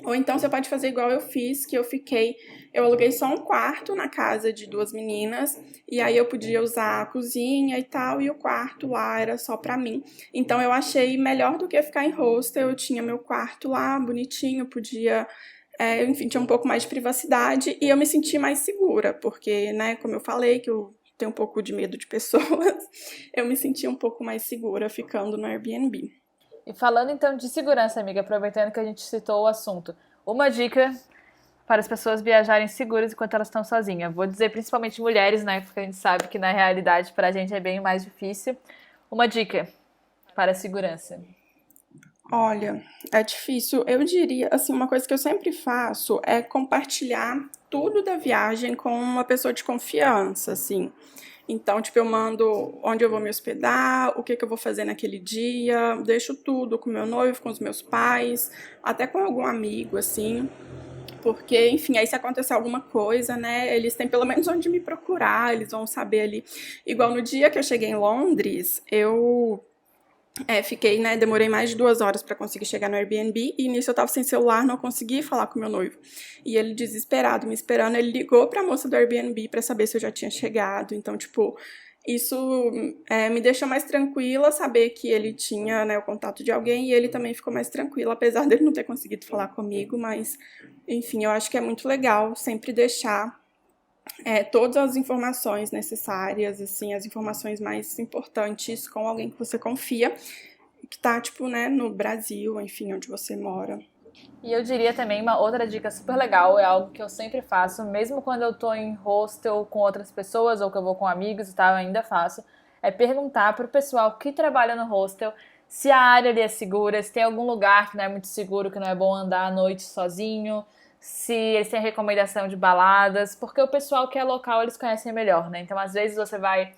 Ou então você pode fazer igual eu fiz, que eu aluguei só um quarto na casa de duas meninas, e aí eu podia usar a cozinha e tal, e o quarto lá era só pra mim. Então eu achei melhor do que ficar em hostel, eu tinha meu quarto lá, bonitinho, podia, enfim, tinha um pouco mais de privacidade, e eu me senti mais segura, porque, né, como eu falei, que eu tenho um pouco de medo de pessoas, eu me senti um pouco mais segura ficando no Airbnb. E falando então de segurança, amiga, aproveitando que a gente citou o assunto, uma dica para as pessoas viajarem seguras enquanto elas estão sozinhas. Vou dizer principalmente mulheres, né? Porque a gente sabe que na realidade pra gente é bem mais difícil. Uma dica para a segurança. Olha, é difícil. Eu diria, assim, uma coisa que eu sempre faço é compartilhar tudo da viagem com uma pessoa de confiança, assim. Então, tipo, eu mando onde eu vou me hospedar, o que que eu vou fazer naquele dia, deixo tudo com meu noivo, com os meus pais, até com algum amigo, assim. Porque, enfim, aí se acontecer alguma coisa, né, eles têm pelo menos onde me procurar, eles vão saber ali. Igual no dia que eu cheguei em Londres, eu fiquei, né, demorei mais de 2 horas para conseguir chegar no Airbnb e nisso eu tava sem celular, não consegui falar com meu noivo. E ele desesperado, me esperando, ele ligou pra moça do Airbnb para saber se eu já tinha chegado. Então, tipo, isso me deixou mais tranquila saber que ele tinha, né, o contato de alguém e ele também ficou mais tranquilo, apesar dele não ter conseguido falar comigo, mas, enfim, eu acho que é muito legal sempre deixar todas as informações necessárias, assim, as informações mais importantes com alguém que você confia, que tá, tipo, né, no Brasil, enfim, onde você mora. E eu diria também uma outra dica super legal, é algo que eu sempre faço, mesmo quando eu tô em hostel com outras pessoas ou que eu vou com amigos e tal, eu ainda faço, é perguntar pro pessoal que trabalha no hostel se a área ali é segura, se tem algum lugar que não é muito seguro, que não é bom andar à noite sozinho, se eles têm recomendação de baladas, porque o pessoal que é local eles conhecem melhor, né? Então às vezes você vai,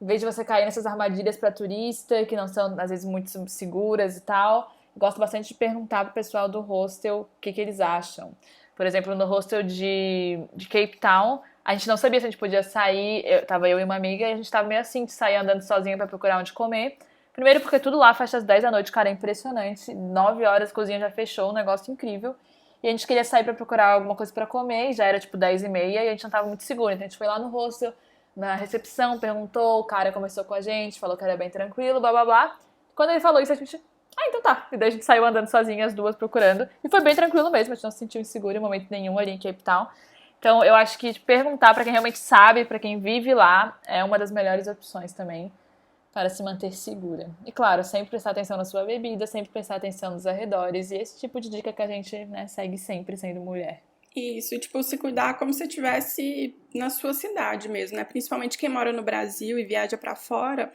em vez de você cair nessas armadilhas para turista, que não são às vezes muito seguras e tal, gosto bastante de perguntar pro pessoal do hostel o que eles acham. Por exemplo, no hostel de Cape Town, a gente não sabia se a gente podia sair, tava eu e uma amiga, e a gente tava meio assim de sair andando sozinha para procurar onde comer. Primeiro porque tudo lá fecha às 10 da noite, cara, é impressionante. 9 horas a cozinha já fechou, um negócio incrível. E a gente queria sair pra procurar alguma coisa pra comer, e já era tipo 10h30 e a gente não tava muito seguro. Então a gente foi lá no hostel, na recepção, perguntou, o cara conversou com a gente, falou que era bem tranquilo, blá blá blá. Quando ele falou isso, a gente, então tá. E daí a gente saiu andando sozinha, as duas procurando. E foi bem tranquilo mesmo, a gente não se sentiu inseguro em momento nenhum ali em Cape Town. Então eu acho que perguntar pra quem realmente sabe, pra quem vive lá, é uma das melhores opções também para se manter segura. E claro, sempre prestar atenção na sua bebida, sempre prestar atenção nos arredores e esse tipo de dica que a gente, né, segue sempre sendo mulher. Isso, e, tipo, se cuidar como se estivesse na sua cidade mesmo, né? Principalmente quem mora no Brasil e viaja pra fora,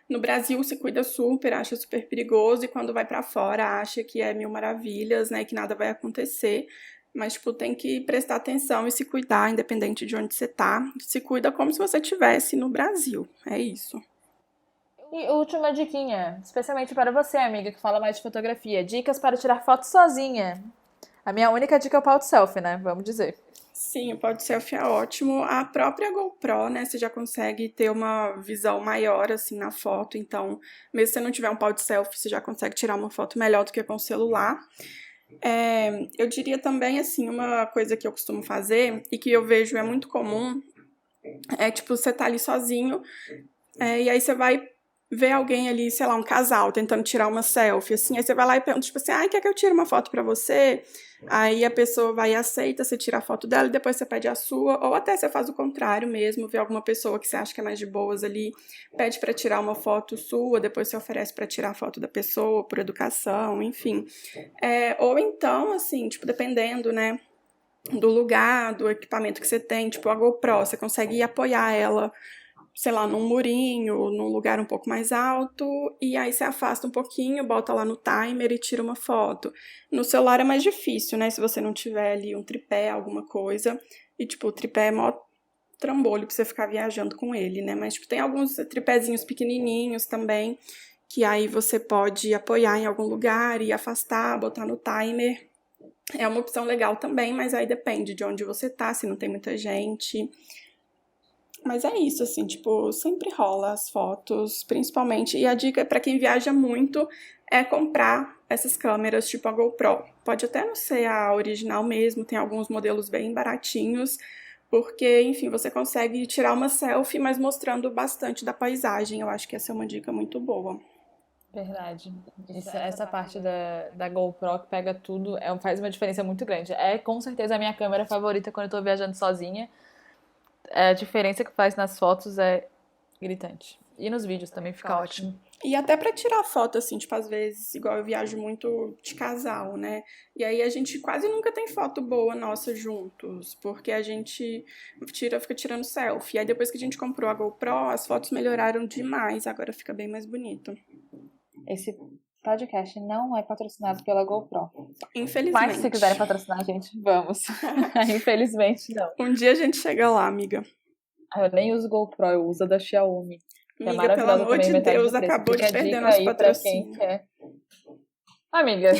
no Brasil se cuida super, acha super perigoso, e quando vai pra fora acha que é mil maravilhas, né, que nada vai acontecer. Mas, tipo, tem que prestar atenção e se cuidar, independente de onde você tá. Se cuida como se você estivesse no Brasil. É isso. E última diquinha, especialmente para você, amiga, que fala mais de fotografia. Dicas para tirar foto sozinha. A minha única dica é o pau de selfie, né? Vamos dizer. Sim, o pau de selfie é ótimo. A própria GoPro, né, você já consegue ter uma visão maior, assim, na foto. Então, mesmo se você não tiver um pau de selfie, você já consegue tirar uma foto melhor do que com o celular. Eu diria também, assim, uma coisa que eu costumo fazer e que eu vejo é muito comum, é, tipo, você tá ali sozinho, e aí você vai ver alguém ali, sei lá, um casal, tentando tirar uma selfie, assim, aí você vai lá e pergunta, tipo assim, quer que eu tire uma foto pra você? Aí a pessoa vai e aceita, você tira a foto dela e depois você pede a sua, ou até você faz o contrário mesmo, vê alguma pessoa que você acha que é mais de boas ali, pede pra tirar uma foto sua, depois você oferece pra tirar a foto da pessoa, por educação, enfim. Ou então, assim, tipo, dependendo, né, do lugar, do equipamento que você tem, tipo a GoPro, você consegue apoiar ela, sei lá, num murinho, num lugar um pouco mais alto, e aí você afasta um pouquinho, bota lá no timer e tira uma foto. No celular é mais difícil, né, se você não tiver ali um tripé, alguma coisa, e tipo, o tripé é mó trambolho pra você ficar viajando com ele, né, mas tipo, tem alguns tripézinhos pequenininhos também, que aí você pode apoiar em algum lugar e afastar, botar no timer. É uma opção legal também, mas aí depende de onde você tá, se não tem muita gente. Mas é isso, assim, tipo, sempre rola as fotos, principalmente. E a dica para quem viaja muito é comprar essas câmeras, tipo a GoPro. Pode até não ser a original mesmo, tem alguns modelos bem baratinhos, porque, enfim, você consegue tirar uma selfie, mas mostrando bastante da paisagem. Eu acho que essa é uma dica muito boa. Verdade. Essa parte da GoPro que pega tudo faz uma diferença muito grande. É com certeza a minha câmera favorita quando eu tô viajando sozinha. A diferença que faz nas fotos é gritante. E nos vídeos também fica ótimo. E até pra tirar foto, assim, tipo, às vezes, igual eu viajo muito de casal, né? E aí a gente quase nunca tem foto boa nossa juntos, porque a gente fica tirando selfie. E aí depois que a gente comprou a GoPro, as fotos melhoraram demais, agora fica bem mais bonito. Esse podcast não é patrocinado pela GoPro. Infelizmente. Mas se quiserem patrocinar a gente, vamos. Infelizmente, não. Um dia a gente chega lá, amiga. Eu nem uso GoPro, eu uso a da Xiaomi. Que Amiga, pelo amor de Deus, acabou de perder nosso patrocínio. Amiga,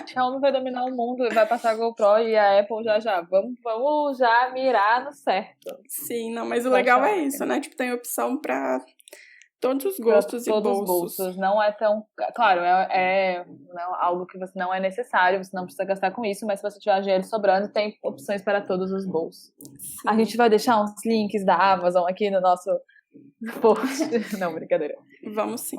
Xiaomi vai dominar o mundo e vai passar a GoPro e a Apple já. Vamos já mirar no certo. Sim, não, mas o legal é isso, né? Tipo, tem opção pra todos os gostos e bolsos. Todos os bolsos. Não é tão... Claro, é algo que não é necessário, você não precisa gastar com isso, mas se você tiver dinheiro sobrando, tem opções para todos os bolsos. Sim. A gente vai deixar uns links da Amazon aqui no nosso post. Não, brincadeira. Vamos sim.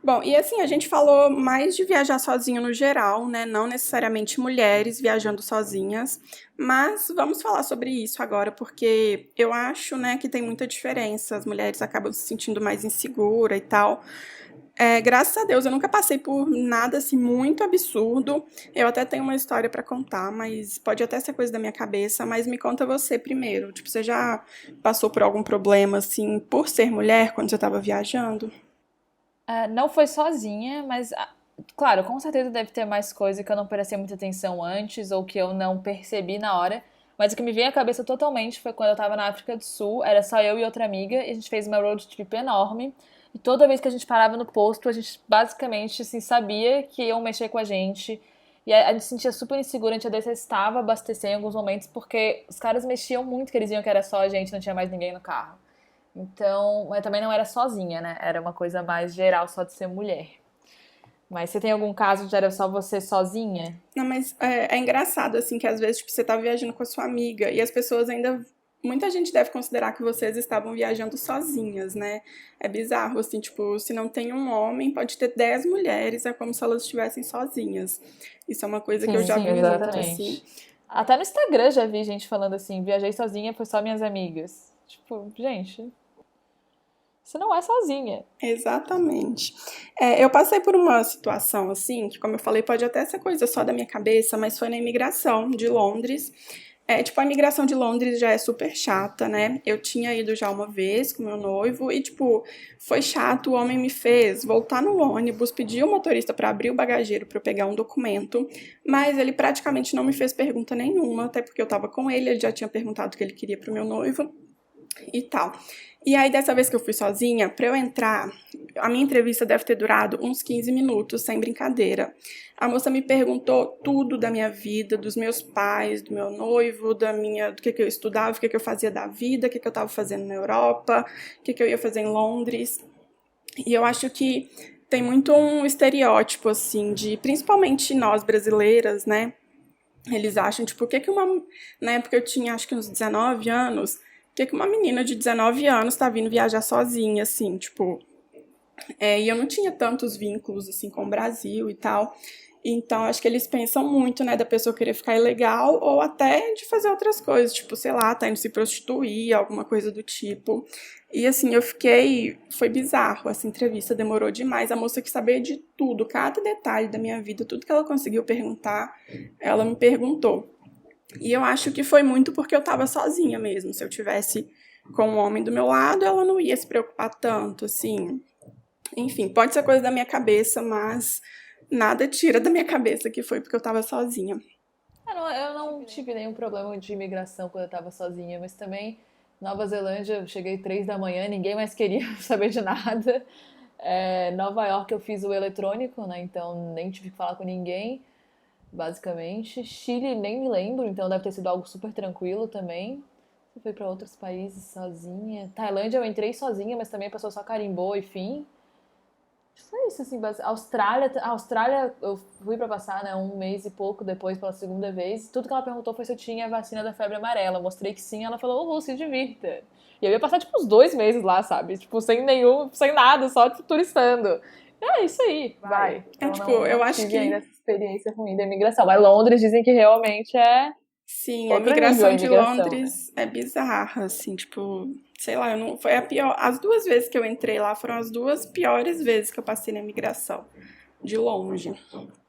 Bom, e assim, a gente falou mais de viajar sozinho no geral, né? Não necessariamente mulheres viajando sozinhas, mas vamos falar sobre isso agora, porque eu acho, né, que tem muita diferença. As mulheres acabam se sentindo mais insegura e tal. Graças a Deus, eu nunca passei por nada assim muito absurdo. Eu até tenho uma história pra contar, mas pode até ser coisa da minha cabeça. Mas me conta você primeiro. Tipo, você já passou por algum problema assim por ser mulher quando você estava viajando? Não foi sozinha, mas claro, com certeza deve ter mais coisa que eu não prestei muita atenção antes ou que eu não percebi na hora. Mas o que me veio à cabeça totalmente foi quando eu tava na África do Sul, era só eu e outra amiga, e a gente fez uma road trip enorme. E toda vez que a gente parava no posto, a gente basicamente assim, sabia que iam mexer com a gente. E a gente se sentia super insegura, a gente detestava abastecer em alguns momentos, porque os caras mexiam muito, que eles viam que era só a gente, não tinha mais ninguém no carro. Então, mas também não era sozinha, né? Era uma coisa mais geral, só de ser mulher. Mas você tem algum caso de era só você sozinha? Não, mas é engraçado, assim, que às vezes tipo, você tá viajando com a sua amiga e as pessoas ainda... Muita gente deve considerar que vocês estavam viajando sozinhas, né? É bizarro, assim, tipo, se não tem um homem, pode ter 10 mulheres, é como se elas estivessem sozinhas. Isso é uma coisa que eu já vi muito, assim. Até no Instagram já vi gente falando assim, viajei sozinha, foi só minhas amigas. Tipo, gente... Você não é sozinha. Exatamente. Eu passei por uma situação assim, que como eu falei, pode até ser coisa só da minha cabeça, mas foi na imigração de Londres. Tipo, a imigração de Londres já é super chata, né? Eu tinha ido já uma vez com meu noivo e, tipo, foi chato. O homem me fez voltar no ônibus, pedir o motorista para abrir o bagageiro para eu pegar um documento, mas ele praticamente não me fez pergunta nenhuma, até porque eu tava com ele já tinha perguntado o que ele queria pro meu noivo e tal. E aí, dessa vez que eu fui sozinha, pra eu entrar, a minha entrevista deve ter durado uns 15 minutos, sem brincadeira. A moça me perguntou tudo da minha vida, dos meus pais, do meu noivo, do que eu estudava, o que eu fazia da vida, o que eu estava fazendo na Europa, o que eu ia fazer em Londres. E eu acho que tem muito um estereótipo, assim, principalmente nós brasileiras, né? Eles acham, tipo, na época eu tinha acho que uns 19 anos, que uma menina de 19 anos tá vindo viajar sozinha, assim, tipo... e eu não tinha tantos vínculos, assim, com o Brasil e tal. Então, acho que eles pensam muito, né, da pessoa querer ficar ilegal ou até de fazer outras coisas, tipo, sei lá, tá indo se prostituir, alguma coisa do tipo. E, assim, foi bizarro, essa entrevista demorou demais. A moça quis saber de tudo, cada detalhe da minha vida, tudo que ela conseguiu perguntar, ela me perguntou. E eu acho que foi muito porque eu tava sozinha mesmo. Se eu tivesse com um homem do meu lado, ela não ia se preocupar tanto, assim. Enfim, pode ser coisa da minha cabeça, mas nada tira da minha cabeça que foi porque eu tava sozinha. Eu não tive nenhum problema de imigração quando eu tava sozinha, mas também Nova Zelândia, eu cheguei 3 da manhã, ninguém mais queria saber de nada. Nova York eu fiz o eletrônico, né? Então nem tive que falar com ninguém, basicamente. Chile nem me lembro, então deve ter sido algo super tranquilo também. Eu fui pra outros países sozinha. Tailândia eu entrei sozinha, mas também a pessoa só carimbou e fim. Foi isso, assim, Austrália eu fui pra passar, né, 1 mês e pouco depois pela segunda vez. Tudo que ela perguntou foi se eu tinha a vacina da febre amarela. Eu mostrei que sim, ela falou, se divirta. E eu ia passar, tipo, uns 2 meses lá, sabe? Tipo, sem nada, só, tipo, turistando. É isso aí, vai. Então, tipo, eu acho tive que... ainda essa experiência ruim da imigração. Mas Londres dizem que realmente é... Sim, a outro nível imigração de imigração, Londres é bizarra, assim, tipo, sei lá, foi a pior. As 2 vezes que eu entrei lá foram as 2 piores vezes que eu passei na imigração, de longe.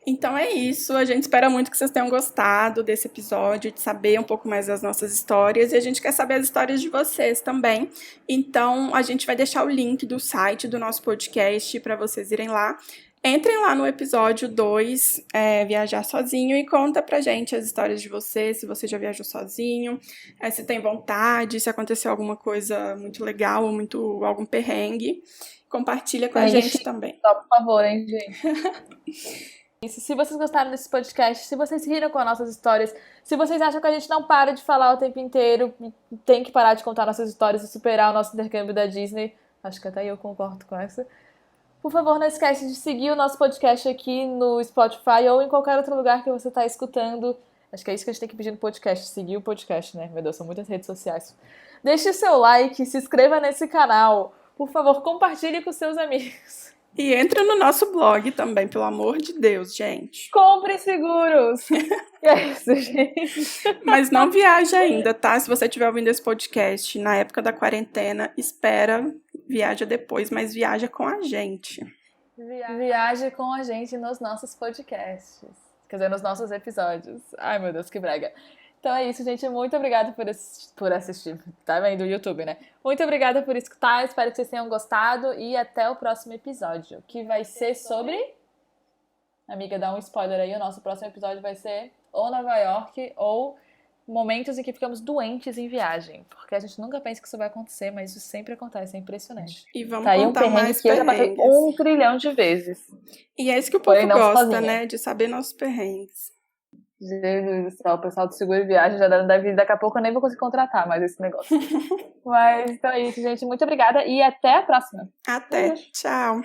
Então é isso, a gente espera muito que vocês tenham gostado desse episódio, de saber um pouco mais das nossas histórias, e a gente quer saber as histórias de vocês também. Então a gente vai deixar o link do site do nosso podcast para vocês irem lá. Entrem lá no episódio 2, Viajar Sozinho, e conta pra gente as histórias de vocês, se você já viajou sozinho, se tem vontade, se aconteceu alguma coisa muito legal ou algum perrengue. Compartilha com a gente também. Só por favor, hein, gente? Isso, se vocês gostaram desse podcast, se vocês riram com as nossas histórias, se vocês acham que a gente não para de falar o tempo inteiro, tem que parar de contar nossas histórias e superar o nosso intercâmbio da Disney, acho que até eu concordo com essa. Por favor, não esquece de seguir o nosso podcast aqui no Spotify ou em qualquer outro lugar que você está escutando. Acho que é isso que a gente tem que pedir no podcast, seguir o podcast, né? Meu Deus, são muitas redes sociais. Deixe seu like, se inscreva nesse canal. Por favor, compartilhe com seus amigos. E entra no nosso blog também, pelo amor de Deus, gente. Compre seguros! É isso, gente. Mas não viaja ainda, tá? Se você estiver ouvindo esse podcast na época da quarentena, viaja depois, mas viaja com a gente. Viaje com a gente nos nossos podcasts. Quer dizer, nos nossos episódios. Ai, meu Deus, que brega. Então é isso, gente. Muito obrigada por assistir. Tá vendo o YouTube, né? Muito obrigada por escutar. Espero que vocês tenham gostado. E até o próximo episódio, que vai ser sobre... Amiga, dá um spoiler aí. O nosso próximo episódio vai ser ou Nova York ou momentos em que ficamos doentes em viagem. Porque a gente nunca pensa que isso vai acontecer, mas isso sempre acontece. É impressionante. E vamos tá aí contar mais que eu já passei 1 trilhão de vezes. E é isso que o povo gosta, né? De saber nossos perrengues. Jesus do céu, o pessoal do Seguro Viagem já deve, daqui a pouco eu nem vou conseguir contratar mais esse negócio. Mas então é isso, gente. Muito obrigada e até a próxima. Até. Tchau.